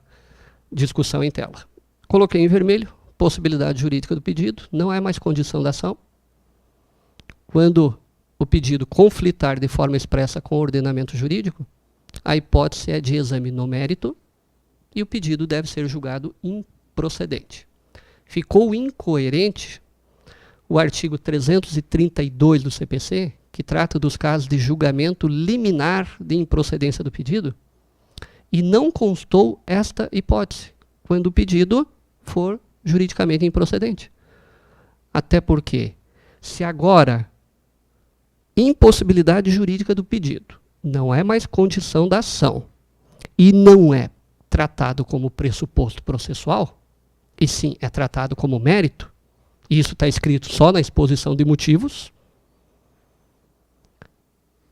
discussão em tela. Coloquei em vermelho, possibilidade jurídica do pedido, não é mais condição da ação. Quando o pedido conflitar de forma expressa com o ordenamento jurídico, a hipótese é de exame no mérito e o pedido deve ser julgado improcedente. Ficou incoerente o artigo 332 do CPC, que trata dos casos de julgamento liminar de improcedência do pedido, e não constou esta hipótese, quando o pedido for juridicamente improcedente. Até porque, se agora impossibilidade jurídica do pedido não é mais condição da ação e não é tratado como pressuposto processual, e sim é tratado como mérito, e isso está escrito só na exposição de motivos,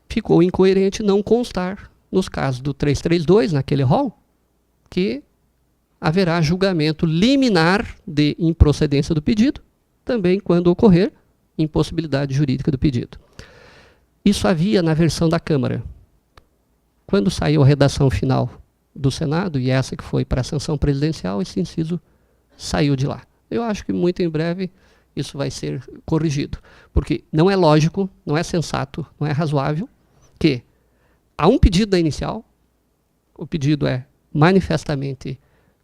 ficou incoerente não constar, nos casos do 332, naquele rol, que haverá julgamento liminar de improcedência do pedido, também quando ocorrer impossibilidade jurídica do pedido. Isso havia na versão da Câmara. Quando saiu a redação final do Senado, e essa que foi para a sanção presidencial, esse inciso saiu de lá. Eu acho que muito em breve isso vai ser corrigido, porque não é lógico, não é sensato, não é razoável que há um pedido da inicial, o pedido é manifestamente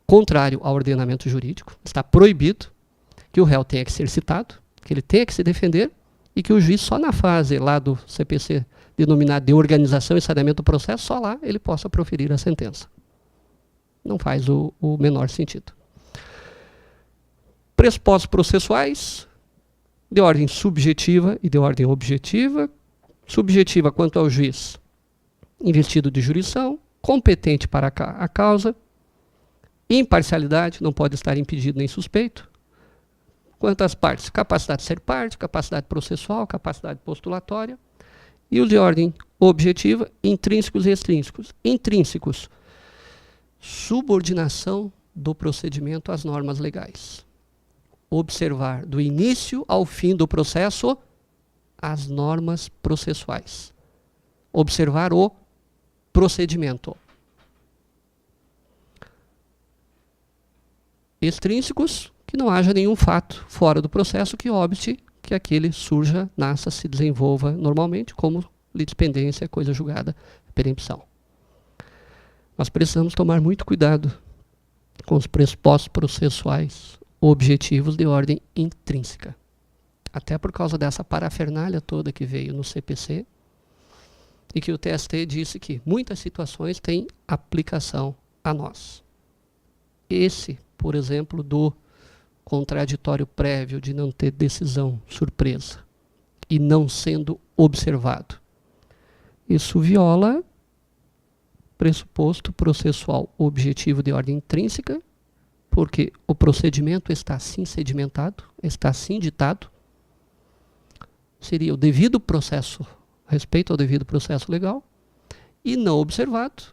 contrário ao ordenamento jurídico, está proibido que o réu tenha que ser citado, que ele tenha que se defender e que o juiz só na fase lá do CPC denominado de organização e saneamento do processo, só lá ele possa proferir a sentença. Não faz o menor sentido. Pressupostos processuais de ordem subjetiva e de ordem objetiva. Subjetiva quanto ao juiz investido de jurisdição, competente para a causa, imparcialidade, não pode estar impedido nem suspeito. Quanto às partes, capacidade de ser parte, capacidade processual, capacidade postulatória. E os de ordem objetiva, intrínsecos e extrínsecos. Intrínsecos, subordinação do procedimento às normas legais. Observar do início ao fim do processo as normas processuais. Observar o procedimento. Extrínsecos, que não haja nenhum fato fora do processo que obste que aquele surja, nasça, se desenvolva normalmente, como litispendência, coisa julgada, perempção. Nós precisamos tomar muito cuidado com os pressupostos processuais objetivos de ordem intrínseca. Até por causa dessa parafernália toda que veio no CPC, e que o TST disse que muitas situações têm aplicação a nós. Esse, por exemplo, do contraditório prévio de não ter decisão surpresa e não sendo observado. Isso viola pressuposto processual objetivo de ordem intrínseca, porque o procedimento está assim sedimentado, está assim ditado, seria o devido processo, respeito ao devido processo legal, e não observado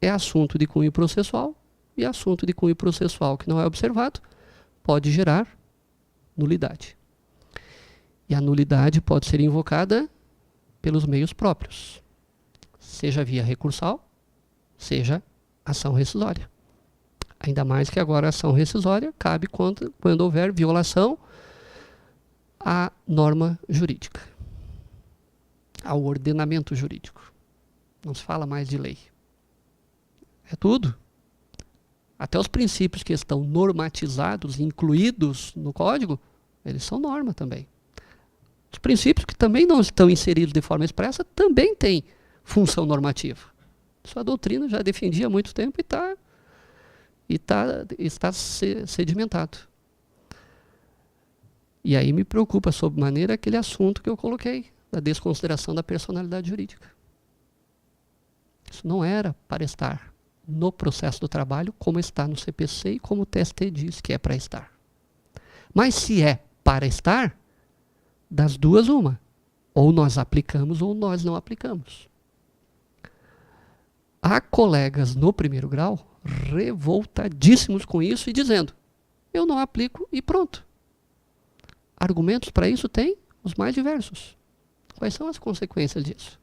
é assunto de cunho processual, e assunto de cunho processual que não é observado pode gerar nulidade. E a nulidade pode ser invocada pelos meios próprios, seja via recursal, seja ação rescisória. Ainda mais que agora a ação rescisória cabe quando houver violação à norma jurídica, ao ordenamento jurídico. Não se fala mais de lei. É tudo. Até os princípios que estão normatizados, incluídos no código, eles são norma também. Os princípios que também não estão inseridos de forma expressa também têm função normativa. Isso a doutrina já defendia há muito tempo e está sedimentado. E aí me preocupa sobremaneira aquele assunto que eu coloquei, da desconsideração da personalidade jurídica. Isso não era para estar no processo do trabalho, como está no CPC e como o TST diz que é para estar. Mas se é para estar, das duas uma. Ou nós aplicamos ou nós não aplicamos. Há colegas no primeiro grau revoltadíssimos com isso e dizendo, eu não aplico e pronto. Argumentos para isso tem os mais diversos. Quais são as consequências disso?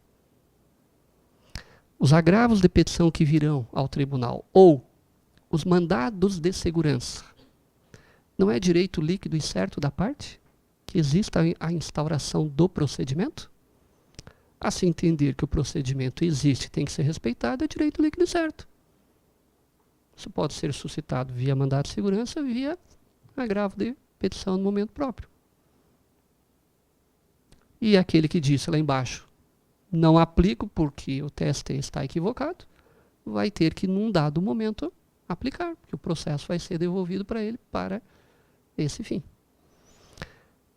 Os agravos de petição que virão ao tribunal ou os mandados de segurança. Não é direito líquido e certo da parte que exista a instauração do procedimento? Assim entender que o procedimento existe e tem que ser respeitado é direito líquido e certo. Isso pode ser suscitado via mandado de segurança, via agravo de petição no momento próprio. E aquele que disse lá embaixo, não aplico porque o TST está equivocado, vai ter que, num dado momento, aplicar, porque o processo vai ser devolvido para ele para esse fim.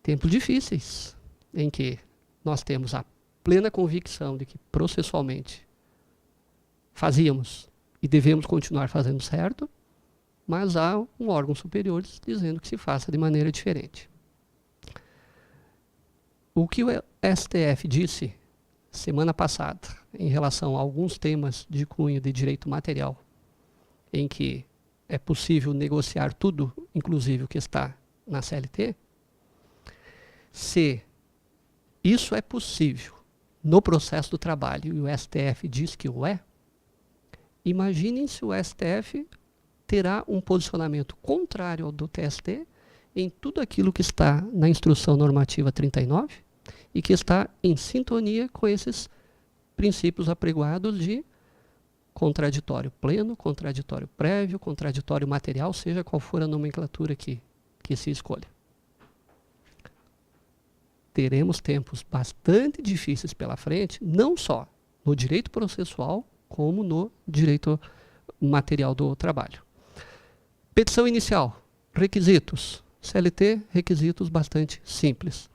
Tempos difíceis, em que nós temos a plena convicção de que processualmente fazíamos e devemos continuar fazendo certo, mas há um órgão superior dizendo que se faça de maneira diferente. O que o STF disse semana passada em relação a alguns temas de cunho de direito material, em que é possível negociar tudo, inclusive o que está na CLT, se isso é possível no processo do trabalho e o STF diz que o é, imaginem se o STF terá um posicionamento contrário ao do TST em tudo aquilo que está na Instrução Normativa 39 e que está em sintonia com esses princípios apregoados de contraditório pleno, contraditório prévio, contraditório material, seja qual for a nomenclatura que se escolha. Teremos tempos bastante difíceis pela frente, não só no direito processual, como no direito material do trabalho. Petição inicial, requisitos. CLT, requisitos bastante simples.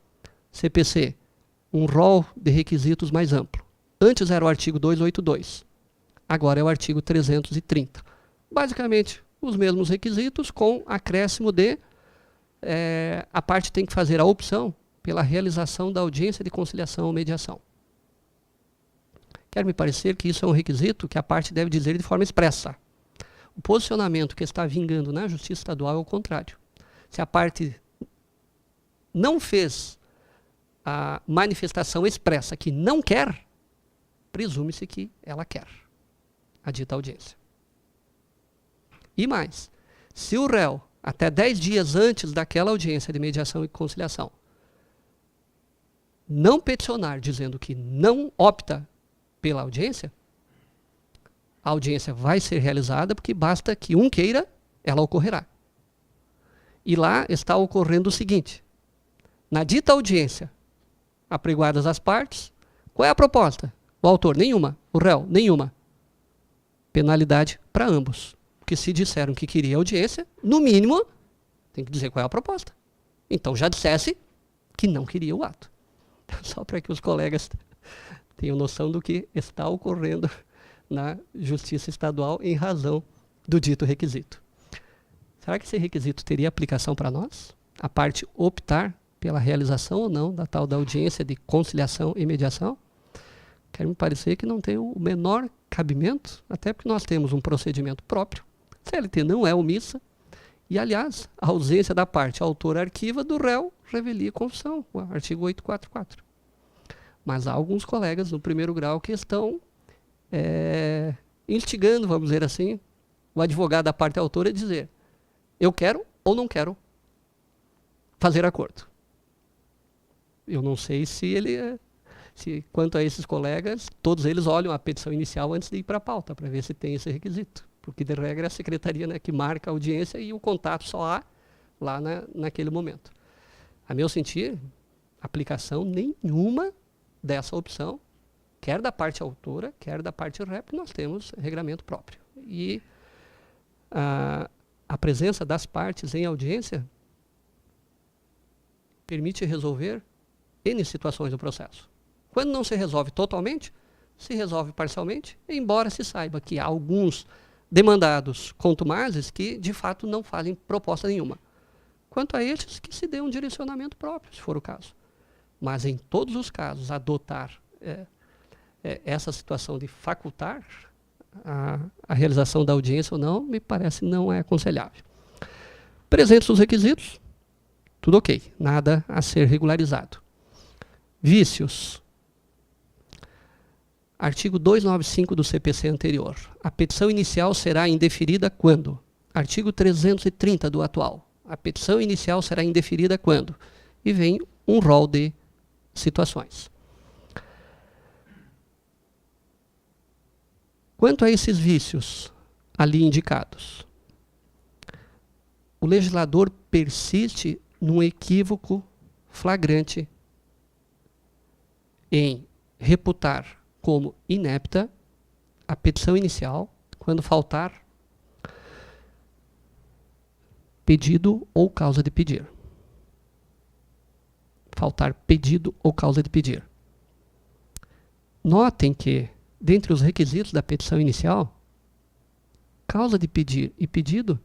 CPC, um rol de requisitos mais amplo. Antes era o artigo 282, agora é o artigo 330. Basicamente, os mesmos requisitos com acréscimo de a parte tem que fazer a opção pela realização da audiência de conciliação ou mediação. Quer me parecer que isso é um requisito que a parte deve dizer de forma expressa. O posicionamento que está vingando na Justiça Estadual é o contrário. Se a parte não fez a manifestação expressa que não quer, presume-se que ela quer a dita audiência. E mais, se o réu, até 10 dias antes daquela audiência de mediação e conciliação, não peticionar dizendo que não opta pela audiência, a audiência vai ser realizada porque basta que um queira, ela ocorrerá. E lá está ocorrendo o seguinte, na dita audiência, apregoadas as partes, qual é a proposta? O autor, nenhuma. O réu, nenhuma. Penalidade para ambos. Porque se disseram que queria audiência, no mínimo, tem que dizer qual é a proposta. Então já dissesse que não queria o ato. Só para que os colegas tenham noção do que está ocorrendo na Justiça Estadual em razão do dito requisito. Será que esse requisito teria aplicação para nós? A parte optar pela realização ou não da tal da audiência de conciliação e mediação? Quer me parecer que não tem o menor cabimento, até porque nós temos um procedimento próprio. CLT não é omissa. E, aliás, a ausência da parte autora arquiva do réu revelia confissão, o artigo 844. Mas há alguns colegas no primeiro grau que estão instigando, vamos dizer assim, o advogado da parte autora a dizer, eu quero ou não quero fazer acordo. Eu não sei se quanto a esses colegas, todos eles olham a petição inicial antes de ir para a pauta, para ver se tem esse requisito. Porque, de regra, é a secretaria, né, que marca a audiência e o contato só há lá naquele momento. A meu sentir, aplicação nenhuma dessa opção, quer da parte autora, quer da parte ré, porque nós temos regramento próprio. E a presença das partes em audiência permite resolver N situações do processo. Quando não se resolve totalmente, se resolve parcialmente, embora se saiba que há alguns demandados contumazes que, de fato, não fazem proposta nenhuma. Quanto a estes, que se dê um direcionamento próprio, se for o caso. Mas, em todos os casos, adotar essa situação de facultar a realização da audiência ou não, me parece não é aconselhável. Presentes os requisitos, tudo ok, nada a ser regularizado. Vícios. Artigo 295 do CPC anterior. A petição inicial será indeferida quando? Artigo 330 do atual. A petição inicial será indeferida quando? E vem um rol de situações. Quanto a esses vícios ali indicados, o legislador persiste num equívoco flagrante em reputar como inepta a petição inicial quando faltar pedido ou causa de pedir. Faltar pedido ou causa de pedir. Notem que, dentre os requisitos da petição inicial, causa de pedir e pedido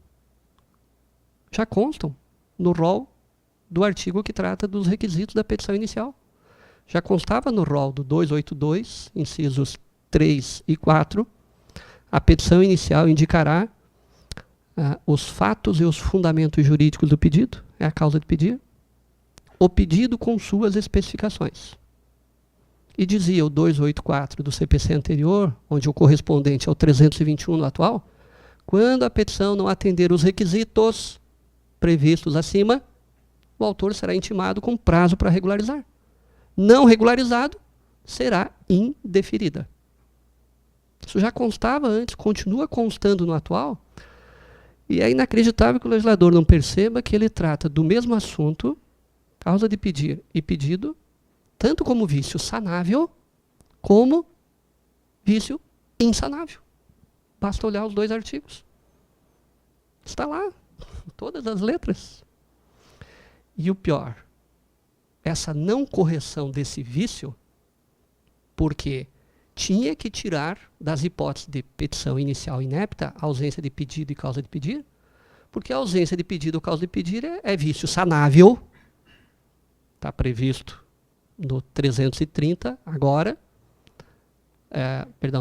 já constam no rol do artigo que trata dos requisitos da petição inicial. Já constava no rol do 282, incisos 3 e 4, a petição inicial indicará os fatos e os fundamentos jurídicos do pedido, é a causa de pedir, o pedido com suas especificações. E dizia o 284 do CPC anterior, onde o correspondente é o 321 no atual, quando a petição não atender os requisitos previstos acima, o autor será intimado com prazo para regularizar. Não regularizado, será indeferida. Isso já constava antes, continua constando no atual, e é inacreditável que o legislador não perceba que ele trata do mesmo assunto, causa de pedir e pedido, tanto como vício sanável, como vício insanável. Basta olhar os dois artigos. Está lá, todas as letras. E o pior, essa não correção desse vício, porque tinha que tirar das hipóteses de petição inicial inepta a ausência de pedido e causa de pedir, porque a ausência de pedido ou causa de pedir é vício sanável, está previsto no 330 agora,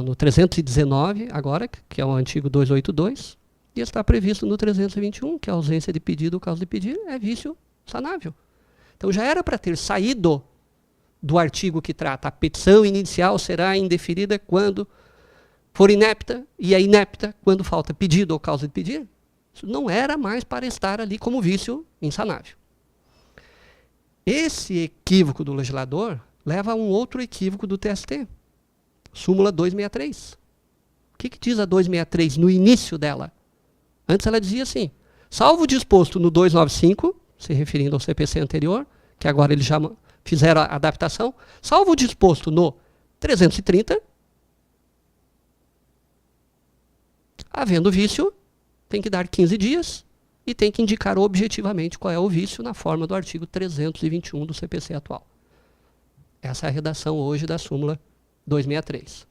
no 319 agora, que é o antigo 282, e está previsto no 321, que a ausência de pedido ou causa de pedir é vício sanável. Então já era para ter saído do artigo que trata a petição inicial será indeferida quando for inepta, e é inepta quando falta pedido ou causa de pedir. Isso não era mais para estar ali como vício insanável. Esse equívoco do legislador leva a um outro equívoco do TST. Súmula 263. O que diz a 263 no início dela? Antes ela dizia assim, salvo o disposto no 295, se referindo ao CPC anterior, que agora eles já fizeram a adaptação, salvo o disposto no 330, havendo vício, tem que dar 15 dias e tem que indicar objetivamente qual é o vício na forma do artigo 321 do CPC atual. Essa é a redação hoje da súmula 263.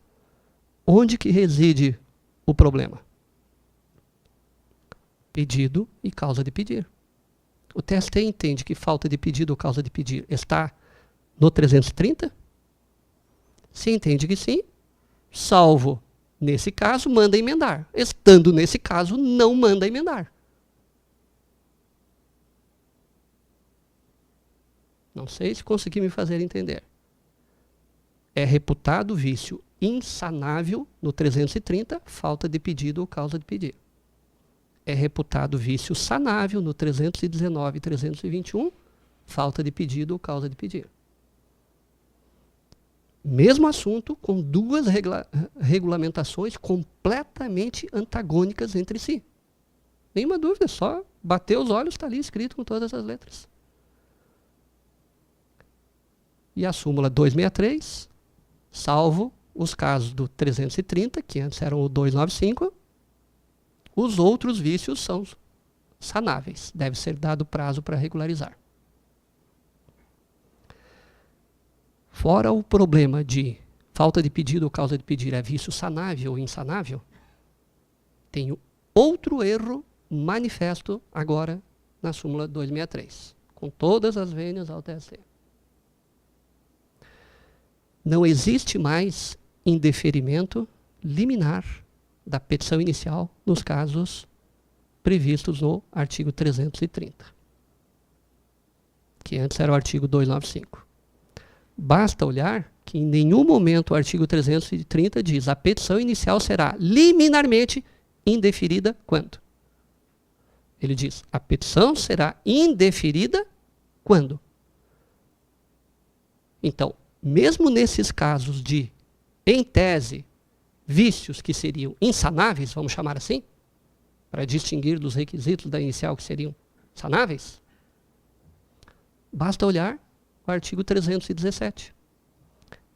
Onde que reside o problema? Pedido e causa de pedir. O TST entende que falta de pedido ou causa de pedir está no 330? Se entende que sim, salvo nesse caso, manda emendar. Estando nesse caso, não manda emendar. Não sei se consegui me fazer entender. É reputado vício insanável no 330, falta de pedido ou causa de pedir. É reputado vício sanável no 319 e 321, falta de pedido ou causa de pedir. Mesmo assunto com duas regulamentações completamente antagônicas entre si. Nenhuma dúvida, só bater os olhos, está ali escrito com todas as letras. E a súmula 263, salvo os casos do 330, que antes eram o 295, os outros vícios são sanáveis. Deve ser dado prazo para regularizar. Fora o problema de falta de pedido ou causa de pedir é vício sanável ou insanável, Tenho outro erro manifesto agora na súmula 263, com todas as vênias ao TST. Não existe mais indeferimento liminar da petição inicial nos casos previstos no artigo 330, que antes era o artigo 295. Basta olhar que em nenhum momento o artigo 330 diz a petição inicial será liminarmente indeferida quando? Ele diz, a petição será indeferida quando? Então, mesmo nesses casos de, em tese, vícios que seriam insanáveis, vamos chamar assim, para distinguir dos requisitos da inicial que seriam sanáveis, basta olhar o artigo 317.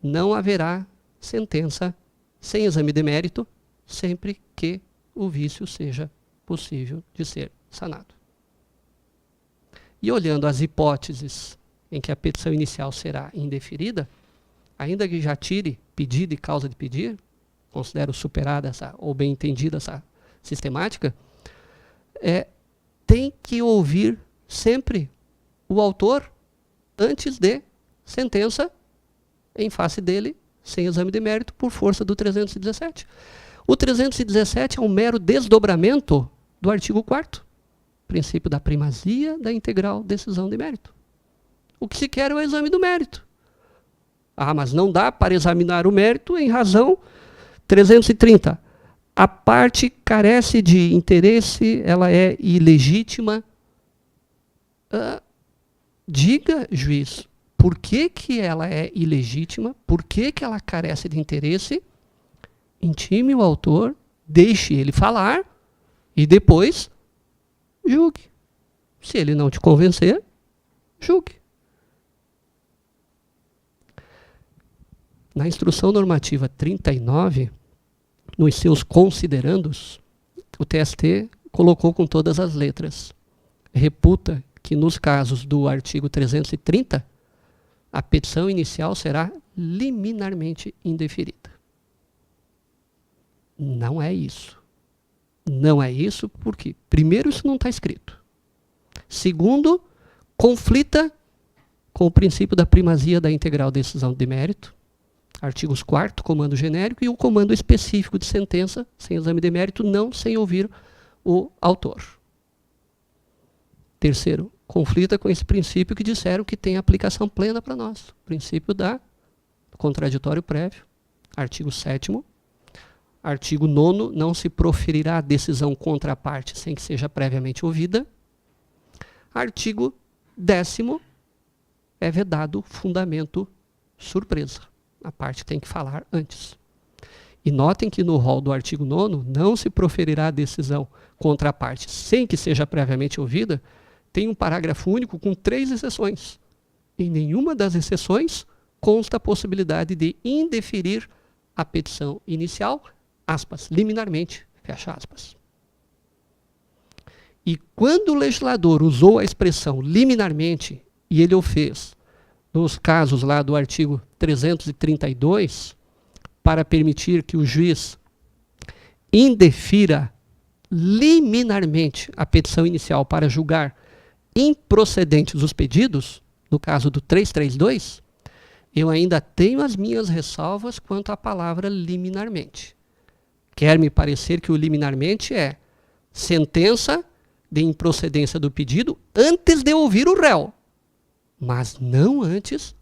Não haverá sentença sem exame de mérito, sempre que o vício seja possível de ser sanado. E olhando as hipóteses em que a petição inicial será indeferida, ainda que já tire pedido e causa de pedir, considero superada essa, ou bem entendida essa sistemática, tem que ouvir sempre o autor antes de sentença em face dele, sem exame de mérito, por força do 317. O 317 é um mero desdobramento do artigo 4º, princípio da primazia da integral decisão de mérito. O que se quer é o exame do mérito. Ah, mas não dá para examinar o mérito em razão 330. A parte carece de interesse, ela é ilegítima. Diga, juiz, por que ela é ilegítima? Por que ela carece de interesse? Intime o autor, deixe ele falar e depois julgue. Se ele não te convencer, julgue. Na instrução normativa 39, nos seus considerandos, o TST colocou com todas as letras. Reputa que nos casos do artigo 330, a petição inicial será liminarmente indeferida. Não é isso. Não é isso porque, primeiro, isso não está escrito. Segundo, conflita com o princípio da primazia da integral decisão de mérito, artigos 4º, comando genérico, e o comando específico de sentença, sem exame de mérito, não sem ouvir o autor. Terceiro, conflita com esse princípio que disseram que tem aplicação plena para nós. O princípio do contraditório prévio, artigo 7º. Artigo 9º, não se proferirá decisão contra a parte sem que seja previamente ouvida. Artigo 10º, é vedado fundamento surpresa. A parte tem que falar antes. E notem que no rol do artigo 9º, não se proferirá decisão contra a parte sem que seja previamente ouvida, tem um parágrafo único com 3 exceções. Em nenhuma das exceções consta a possibilidade de indeferir a petição inicial, aspas, liminarmente, fecha aspas. E quando o legislador usou a expressão liminarmente, e ele o fez nos casos lá do artigo 332, para permitir que o juiz indefira liminarmente a petição inicial para julgar improcedentes os pedidos, no caso do 332, eu ainda tenho as minhas ressalvas quanto à palavra liminarmente. Quer me parecer que o liminarmente é sentença de improcedência do pedido antes de ouvir o réu, mas não antes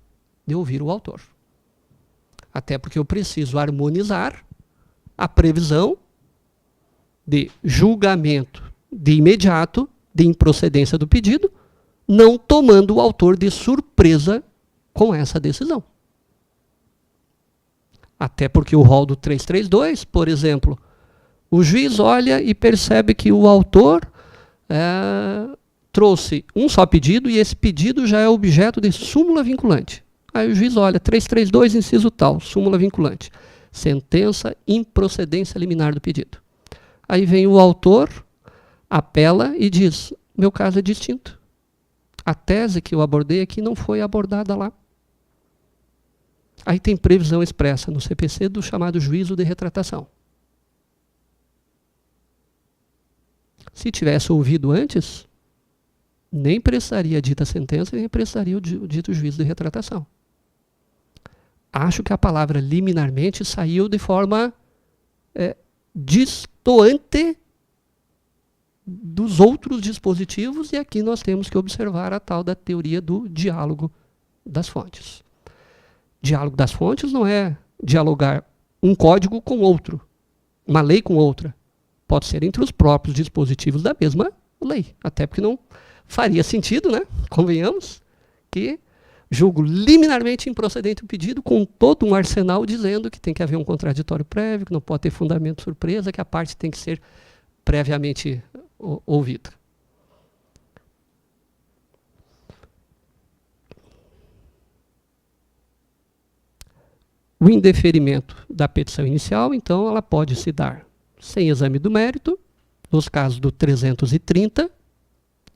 de ouvir o autor. Até porque eu preciso harmonizar a previsão de julgamento de imediato de improcedência do pedido, não tomando o autor de surpresa com essa decisão. Até porque o rol do 332, por exemplo, o juiz olha e percebe que o autor trouxe um só pedido e esse pedido já é objeto de súmula vinculante. Aí o juiz olha, 332, inciso tal, súmula vinculante. Sentença improcedência liminar do pedido. Aí vem o autor, apela e diz, meu caso é distinto. A tese que eu abordei aqui não foi abordada lá. Aí tem previsão expressa no CPC do chamado juízo de retratação. Se tivesse ouvido antes, nem prestaria a dita sentença, nem prestaria o dito juízo de retratação. Acho que a palavra liminarmente saiu de forma distoante dos outros dispositivos, e aqui nós temos que observar a tal da teoria do diálogo das fontes. Diálogo das fontes não é dialogar um código com outro, uma lei com outra. Pode ser entre os próprios dispositivos da mesma lei, até porque não faria sentido, né? Convenhamos, que julgo liminarmente improcedente o pedido com todo um arsenal dizendo que tem que haver um contraditório prévio, que não pode ter fundamento surpresa, que a parte tem que ser previamente ouvida. O indeferimento da petição inicial, então, ela pode se dar sem exame do mérito, nos casos do 330,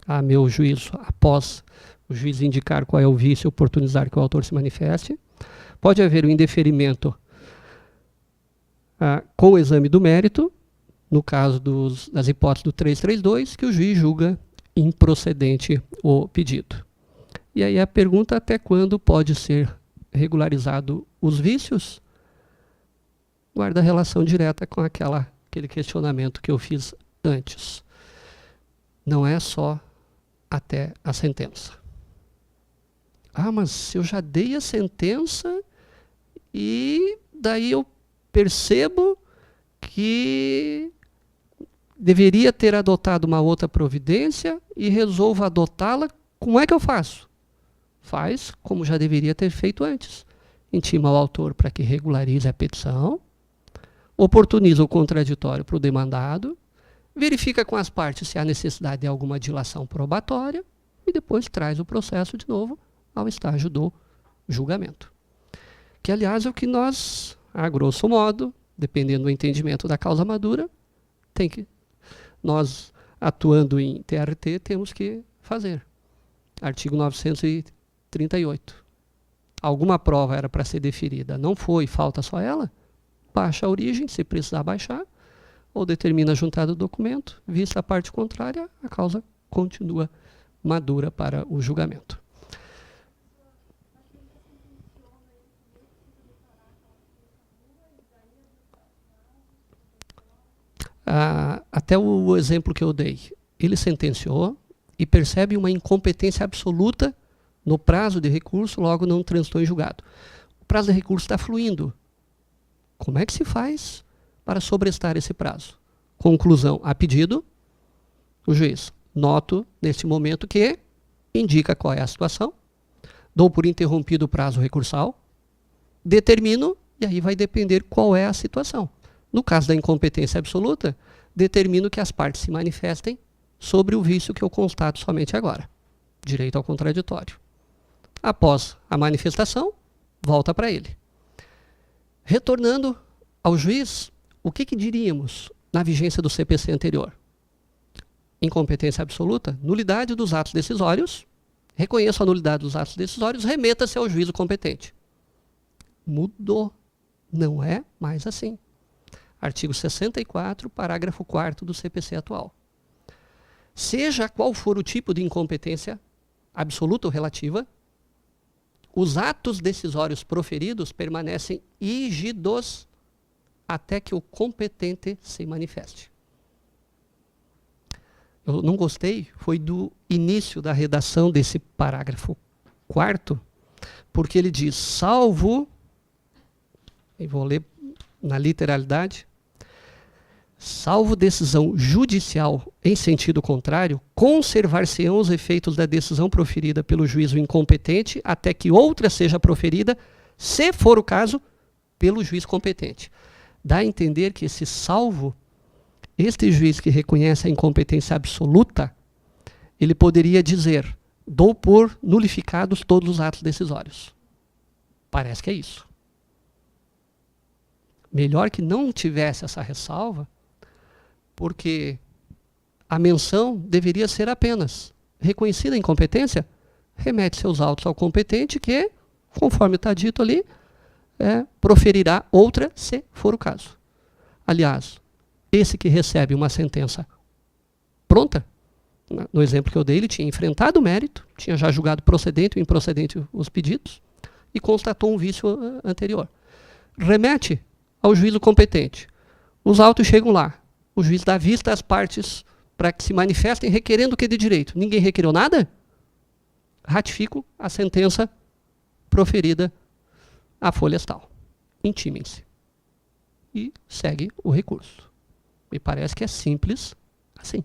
a meu juízo, após o juiz indicar qual é o vício e oportunizar que o autor se manifeste. Pode haver o indeferimento com o exame do mérito, no caso das hipóteses do 332, que o juiz julga improcedente o pedido. E aí a pergunta: até quando pode ser regularizado os vícios? Guarda relação direta com aquele questionamento que eu fiz antes. Não é só até a sentença. Mas eu já dei a sentença e daí eu percebo que deveria ter adotado uma outra providência e resolvo adotá-la. Como é que eu faço? Faz como já deveria ter feito antes. Intima o autor para que regularize a petição, oportuniza o contraditório para o demandado, verifica com as partes se há necessidade de alguma dilação probatória e depois traz o processo de novo ao estágio do julgamento. Que, aliás, é o que nós, a grosso modo, dependendo do entendimento da causa madura, nós, atuando em TRT, temos que fazer. Artigo 938. Alguma prova era para ser deferida, não foi, falta só ela, baixa a origem, se precisar baixar, ou determina a juntada do documento, vista a parte contrária, a causa continua madura para o julgamento. Até o exemplo que eu dei, ele sentenciou e percebe uma incompetência absoluta no prazo de recurso, logo não transitou em julgado. O prazo de recurso está fluindo. Como é que se faz para sobrestar esse prazo? Conclusão: a pedido, o juiz: noto neste momento que indica qual é a situação, dou por interrompido o prazo recursal, determino, e aí vai depender qual é a situação. No caso da incompetência absoluta, determino que as partes se manifestem sobre o vício que eu constato somente agora. Direito ao contraditório. Após a manifestação, volta para ele. Retornando ao juiz, o que diríamos na vigência do CPC anterior? Incompetência absoluta, nulidade dos atos decisórios, reconheço a nulidade dos atos decisórios, remeta-se ao juízo competente. Mudou. Não é mais assim. Artigo 64, parágrafo 4º do CPC atual. Seja qual for o tipo de incompetência, absoluta ou relativa, os atos decisórios proferidos permanecem rígidos até que o competente se manifeste. Eu não gostei, foi do início da redação desse parágrafo 4º, porque ele diz: salvo, e vou ler na literalidade, salvo decisão judicial em sentido contrário, conservar-se-ão os efeitos da decisão proferida pelo juízo incompetente até que outra seja proferida, se for o caso, pelo juiz competente. Dá a entender que esse salvo, este juiz que reconhece a incompetência absoluta, ele poderia dizer: dou por nulificados todos os atos decisórios. Parece que é isso. Melhor que não tivesse essa ressalva, porque a menção deveria ser apenas: reconhecida a incompetência, remete seus autos ao competente que, conforme está dito ali, proferirá outra, se for o caso. Aliás, esse que recebe uma sentença pronta. No exemplo que eu dei, ele tinha enfrentado o mérito, tinha já julgado procedente ou improcedente os pedidos e constatou um vício anterior. Remete ao juízo competente. Os autos chegam lá. O juiz dá vista às partes para que se manifestem requerendo o que de direito. Ninguém requereu nada? Ratifico a sentença proferida à folhas tal. Intimem-se. E segue o recurso. Me parece que é simples assim.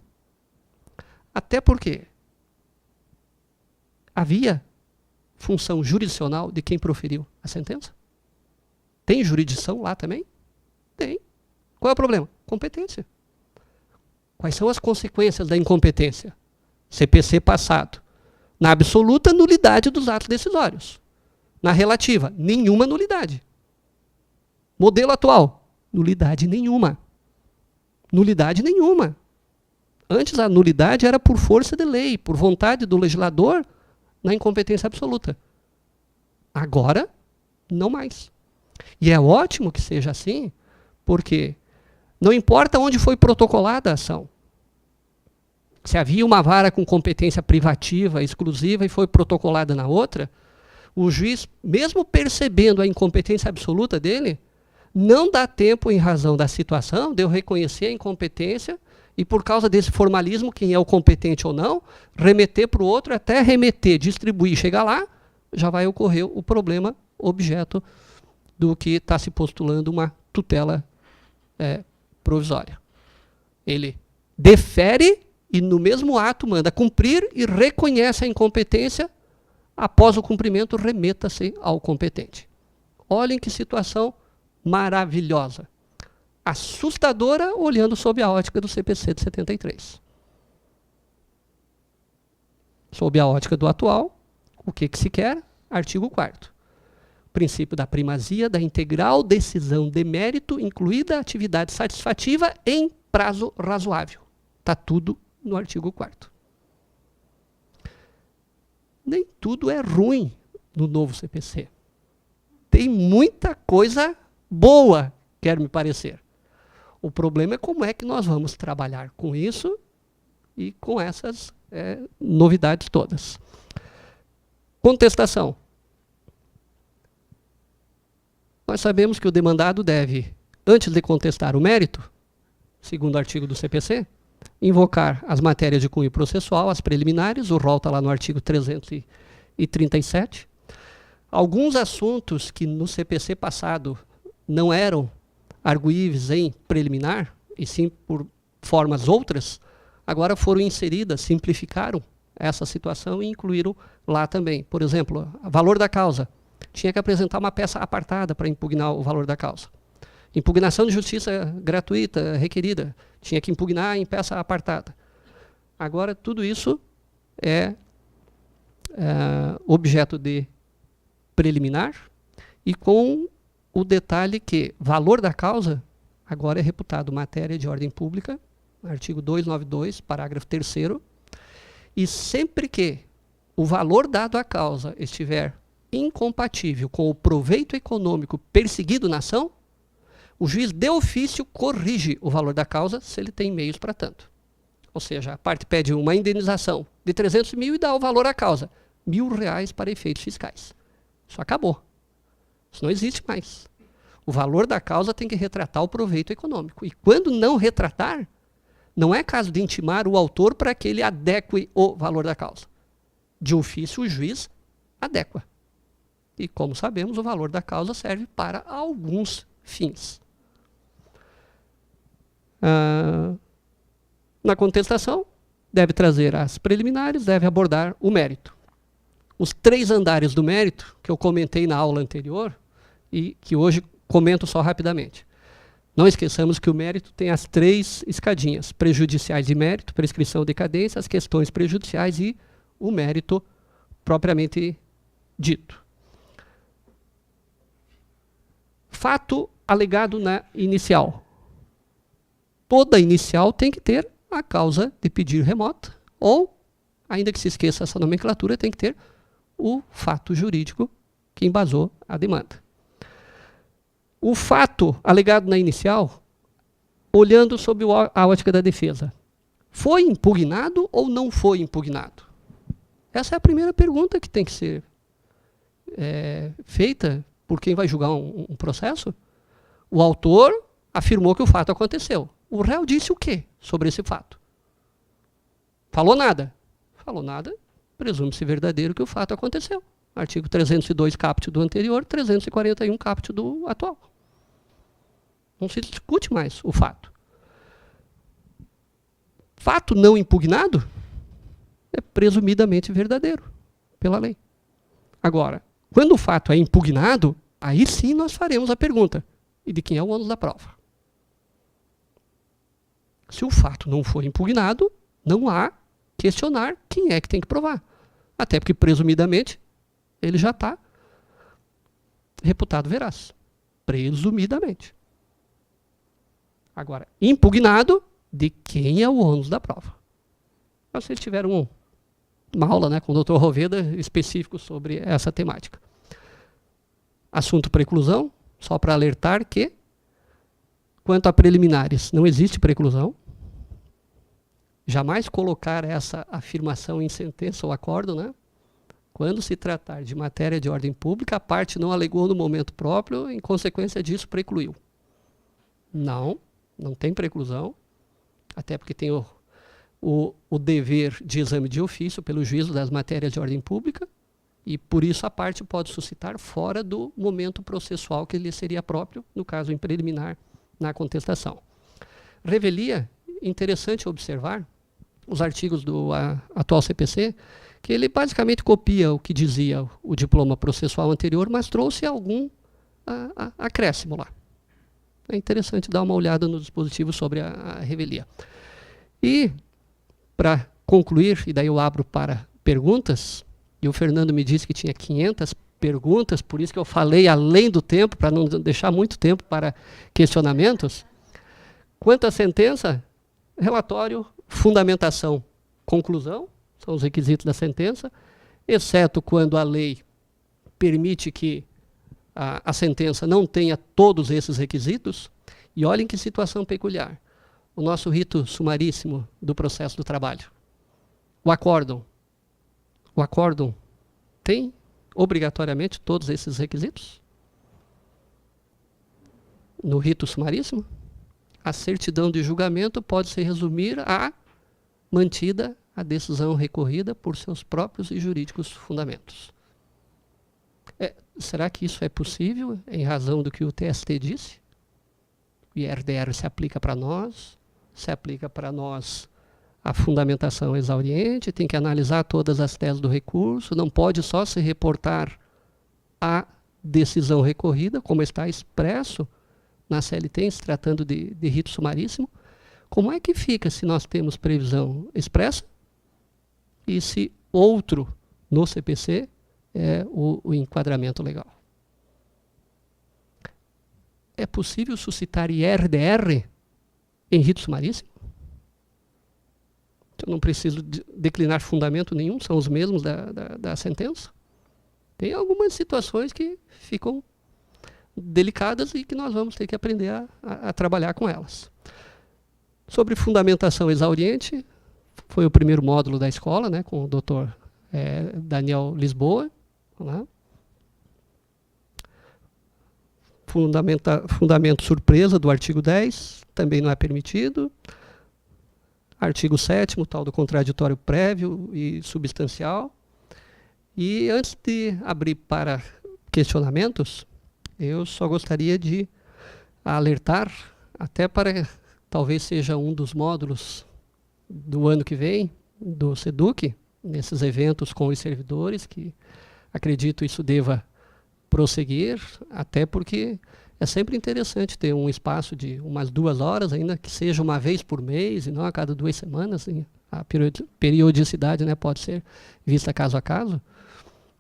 Até porque havia função jurisdicional de quem proferiu a sentença? Tem jurisdição lá também? Tem. Qual é o problema? Competência. Quais são as consequências da incompetência? CPC passado. Na absoluta, nulidade dos atos decisórios. Na relativa, nenhuma nulidade. Modelo atual, nulidade nenhuma. Nulidade nenhuma. Antes a nulidade era por força de lei, por vontade do legislador, na incompetência absoluta. Agora, não mais. E é ótimo que seja assim, porque não importa onde foi protocolada a ação. Se havia uma vara com competência privativa, exclusiva, e foi protocolada na outra, o juiz, mesmo percebendo a incompetência absoluta dele, não dá tempo, em razão da situação, de eu reconhecer a incompetência e, por causa desse formalismo, quem é o competente ou não, remeter para o outro, até remeter, distribuir, chegar lá, já vai ocorrer o problema objeto do que está se postulando uma tutela provisória. Ele defere e, no mesmo ato, manda cumprir e reconhece a incompetência. Após o cumprimento, remeta-se ao competente. Olhem que situação maravilhosa. Assustadora, olhando sob a ótica do CPC de 73. Sob a ótica do atual, o que se quer? Artigo 4º. Princípio da primazia da integral decisão de mérito, incluída a atividade satisfativa em prazo razoável. Está tudo no artigo 4º. Nem tudo é ruim no novo CPC. Tem muita coisa boa, quer me parecer. O problema é como é que nós vamos trabalhar com isso e com essas novidades todas. Contestação. Nós sabemos que o demandado deve, antes de contestar o mérito, segundo o artigo do CPC, invocar as matérias de cunho processual, as preliminares, o rol está lá no artigo 337. Alguns assuntos que no CPC passado não eram arguíveis em preliminar, e sim por formas outras, agora foram inseridas, simplificaram essa situação e incluíram lá também. Por exemplo, o valor da causa. Tinha que apresentar uma peça apartada para impugnar o valor da causa. Impugnação de justiça gratuita, requerida. Tinha que impugnar em peça apartada. Agora, tudo isso é objeto de preliminar e com o detalhe que valor da causa agora é reputado matéria de ordem pública, artigo 292, parágrafo 3º, e sempre que o valor dado à causa estiver incompatível com o proveito econômico perseguido na ação, o juiz de ofício corrige o valor da causa se ele tem meios para tanto. Ou seja, a parte pede uma indenização de 300 mil e dá o valor à causa. R$1.000 para efeitos fiscais. Isso acabou. Isso não existe mais. O valor da causa tem que retratar o proveito econômico. E quando não retratar, não é caso de intimar o autor para que ele adeque o valor da causa. De ofício, o juiz adequa. E, como sabemos, o valor da causa serve para alguns fins. Na contestação, deve trazer as preliminares, deve abordar o mérito. Os 3 andares do mérito, que eu comentei na aula anterior, e que hoje comento só rapidamente. Não esqueçamos que o mérito tem as 3 escadinhas: prejudiciais de mérito, prescrição, decadência, as questões prejudiciais e o mérito propriamente dito. Fato alegado na inicial. Toda inicial tem que ter a causa de pedir remota, ou, ainda que se esqueça essa nomenclatura, tem que ter o fato jurídico que embasou a demanda. O fato alegado na inicial, olhando sob a ótica da defesa, Foi impugnado ou não foi impugnado? Essa é a primeira pergunta que tem que ser feita por quem vai julgar um processo. O autor afirmou que o fato aconteceu. O réu disse o quê sobre esse fato? Falou nada. Falou nada, presume-se verdadeiro que o fato aconteceu. Artigo 302 caput do anterior, 341 caput do atual. Não se discute mais o fato. Fato não impugnado é presumidamente verdadeiro pela lei. Agora, quando o fato é impugnado, aí sim nós faremos a pergunta: e de quem é o ônus da prova? Se o fato não for impugnado, não há questionar quem é que tem que provar. Até porque, presumidamente, ele já está reputado veraz. Presumidamente. Agora, impugnado, de quem é o ônus da prova? Vocês tiveram uma aula, né, com o Dr. Roveda específico sobre essa temática. Assunto preclusão, só para alertar que, quanto a preliminares, não existe preclusão. Jamais colocar essa afirmação em sentença ou acordo, né? Quando se tratar de matéria de ordem pública, a parte não alegou no momento próprio, em consequência disso, precluiu. Não, não tem preclusão, até porque tem o dever de exame de ofício pelo juízo das matérias de ordem pública, e por isso a parte pode suscitar fora do momento processual que lhe seria próprio, no caso em preliminar, na contestação. Revelia, interessante observar, os artigos do atual CPC, que ele basicamente copia o que dizia o diploma processual anterior, mas trouxe algum acréscimo lá. É interessante dar uma olhada no dispositivo sobre a revelia. E, para concluir, e daí eu abro para perguntas, e o Fernando me disse que tinha 500 perguntas, por isso que eu falei além do tempo, para não deixar muito tempo para questionamentos. Quanto à sentença, relatório, fundamentação, conclusão, são os requisitos da sentença, exceto quando a lei permite que a sentença não tenha todos esses requisitos. E olhem que situação peculiar. O nosso rito sumaríssimo do processo do trabalho. O acórdão. O acórdão tem obrigatoriamente todos esses requisitos? No rito sumaríssimo? A certidão de julgamento pode se resumir a mantida a decisão recorrida por seus próprios e jurídicos fundamentos. Será que isso é possível em razão do que o TST disse? O IRDR se aplica para nós, se aplica para nós a fundamentação exauriente, tem que analisar todas as teses do recurso, não pode só se reportar a decisão recorrida, como está expresso na CLT, se tratando de rito sumaríssimo. Como é que fica se nós temos previsão expressa e se outro no CPC é o enquadramento legal? É possível suscitar IRDR em rito sumaríssimo? Eu não preciso declinar fundamento nenhum, são os mesmos da sentença. Tem algumas situações que ficam delicadas e que nós vamos ter que aprender a trabalhar com elas. Sobre fundamentação exauriente, foi o primeiro módulo da escola, né, com o Dr. Daniel Lisboa. Né? Fundamento surpresa do artigo 10, também não é permitido. Artigo 7º, tal do contraditório prévio e substancial. E antes de abrir para questionamentos, eu só gostaria de alertar, até para talvez seja um dos módulos do ano que vem, do SEDUC, nesses eventos com os servidores, que acredito isso deva prosseguir, até porque é sempre interessante ter um espaço de umas 2 horas, ainda que seja uma vez por mês, e não a cada 2 semanas. A periodicidade, né, pode ser vista caso a caso,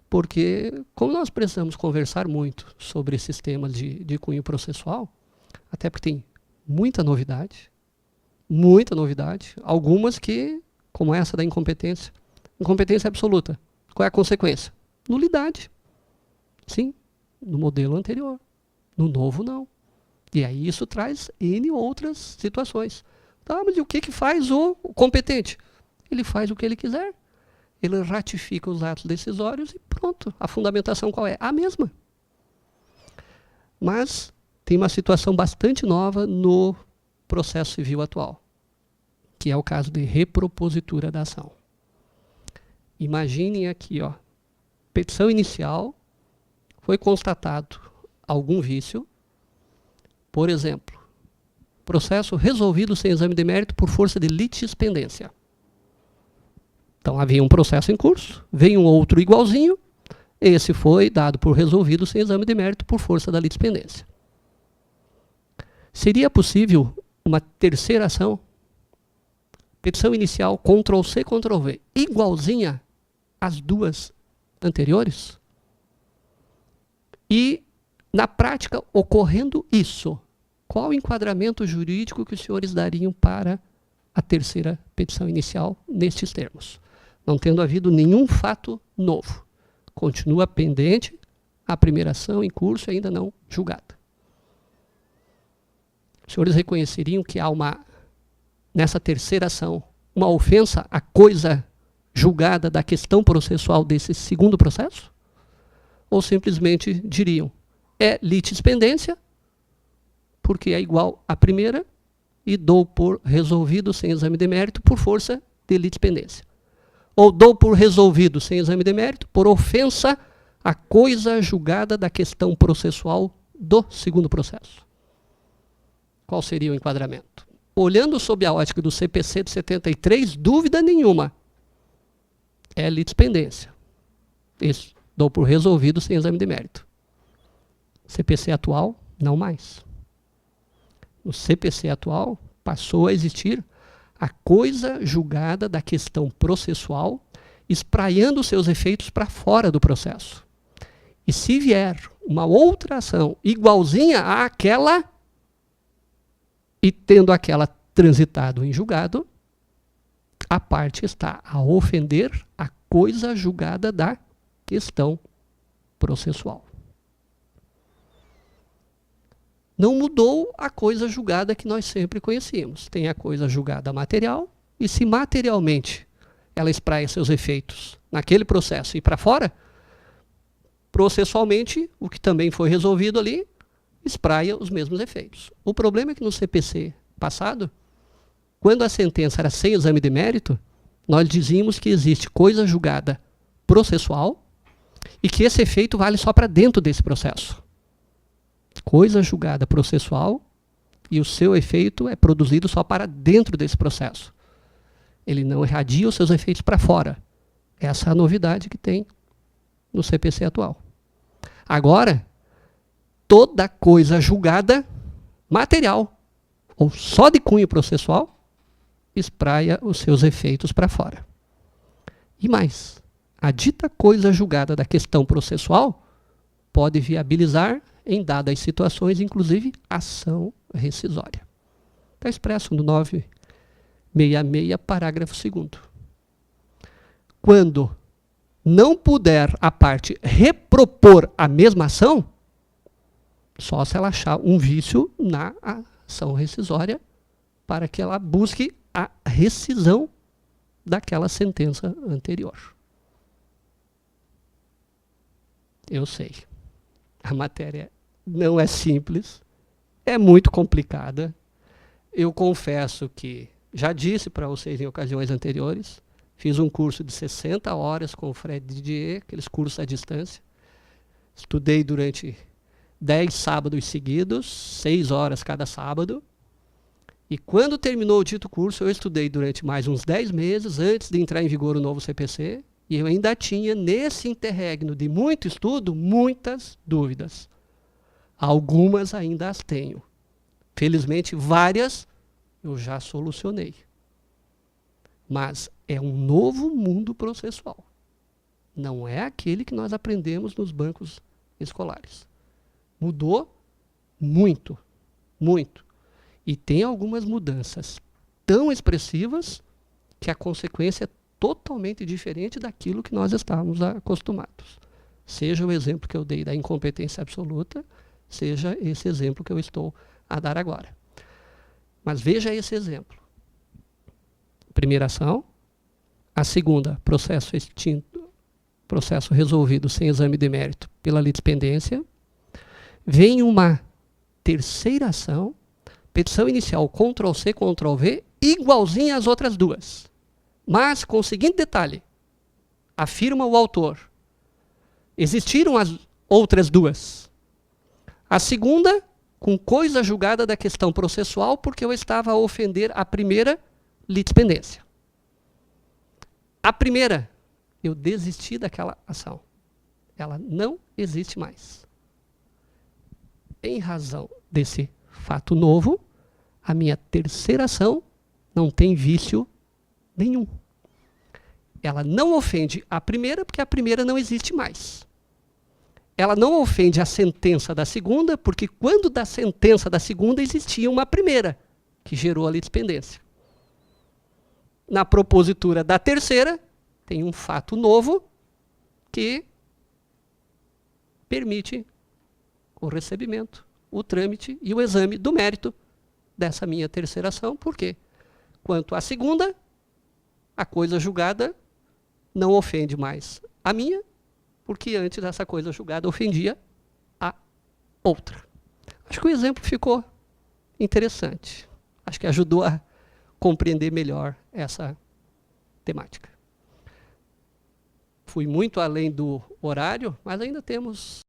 porque como nós precisamos conversar muito sobre esses temas de cunho processual, até porque tem muita novidade, algumas que, como essa da incompetência absoluta. Qual é a consequência? Nulidade. Sim, no modelo anterior. No novo, não. E aí isso traz N outras situações. Tá, mas e o que faz o competente? Ele faz o que ele quiser. Ele ratifica os atos decisórios e pronto. A fundamentação qual é? A mesma. Mas tem uma situação bastante nova no processo civil atual, que é o caso de repropositura da ação. Imaginem aqui, ó, petição inicial, foi constatado algum vício, por exemplo, processo resolvido sem exame de mérito por força de litispendência. Então havia um processo em curso, veio um outro igualzinho, esse foi dado por resolvido sem exame de mérito por força da litispendência. Seria possível uma terceira ação, petição inicial, Ctrl+C, Ctrl+V, igualzinha às duas anteriores? E, na prática, ocorrendo isso, qual o enquadramento jurídico que os senhores dariam para a terceira petição inicial nestes termos? Não tendo havido nenhum fato novo. Continua pendente a primeira ação em curso e ainda não julgada. Os senhores reconheceriam que há nessa terceira ação, uma ofensa à coisa julgada da questão processual desse segundo processo? Ou simplesmente diriam, é litispendência, porque é igual à primeira, e dou por resolvido sem exame de mérito por força de litispendência. Ou dou por resolvido sem exame de mérito por ofensa à coisa julgada da questão processual do segundo processo. Qual seria o enquadramento? Olhando sob a ótica do CPC de 73, dúvida nenhuma, é litispendência. Isso, dou por resolvido sem exame de mérito. CPC atual, não mais. No CPC atual, passou a existir a coisa julgada da questão processual, espraiando seus efeitos para fora do processo. E se vier uma outra ação igualzinha àquela, e tendo aquela transitado em julgado, a parte está a ofender a coisa julgada da questão processual. Não mudou a coisa julgada que nós sempre conhecíamos. Tem a coisa julgada material, e se materialmente ela espraia seus efeitos naquele processo e para fora, processualmente, o que também foi resolvido ali, espraia os mesmos efeitos. O problema é que no CPC passado, quando a sentença era sem exame de mérito, nós dizíamos que existe coisa julgada processual e que esse efeito vale só para dentro desse processo. Coisa julgada processual e o seu efeito é produzido só para dentro desse processo. Ele não irradia os seus efeitos para fora. Essa é a novidade que tem no CPC atual. Agora, toda coisa julgada material ou só de cunho processual espraia os seus efeitos para fora. E mais, a dita coisa julgada da questão processual pode viabilizar, em dadas situações, inclusive, ação rescisória. Está expresso no 966, parágrafo 2º. Quando não puder a parte repropor a mesma ação, só se ela achar um vício na ação rescisória para que ela busque a rescisão daquela sentença anterior. Eu sei, a matéria não é simples, é muito complicada. Eu confesso que já disse para vocês em ocasiões anteriores, fiz um curso de 60 horas com o Fred Didier, aqueles cursos à distância. Estudei durante 10 sábados seguidos, 6 horas cada sábado. E quando terminou o dito curso, eu estudei durante mais uns 10 meses, antes de entrar em vigor o novo CPC, e eu ainda tinha, nesse interregno de muito estudo, muitas dúvidas. Algumas ainda as tenho. Felizmente, várias eu já solucionei. Mas é um novo mundo processual. Não é aquele que nós aprendemos nos bancos escolares. Mudou muito, muito. E tem algumas mudanças tão expressivas que a consequência é totalmente diferente daquilo que nós estávamos acostumados. Seja o exemplo que eu dei da incompetência absoluta, seja esse exemplo que eu estou a dar agora. Mas veja esse exemplo. primeira ação. A segunda, processo extinto, processo resolvido sem exame de mérito pela litispendência. Vem uma terceira ação, petição inicial Ctrl+C, Ctrl+V, igualzinha às outras duas. Mas com o seguinte detalhe, afirma o autor, existiram as outras duas. A segunda, com coisa julgada da questão processual, porque eu estava a ofender a primeira litispendência. A primeira, eu desisti daquela ação. Ela não existe mais. Em razão desse fato novo, a minha terceira ação não tem vício nenhum. Ela não ofende a primeira, porque a primeira não existe mais. Ela não ofende a sentença da segunda, porque quando da sentença da segunda existia uma primeira, que gerou a litispendência. Na propositura da terceira, tem um fato novo que permite o recebimento, o trâmite e o exame do mérito dessa minha terceira ação. Por quê? Quanto à segunda, a coisa julgada não ofende mais a minha, porque antes essa coisa julgada ofendia a outra. Acho que o exemplo ficou interessante. Acho que ajudou a compreender melhor essa temática. Fui muito além do horário, mas ainda temos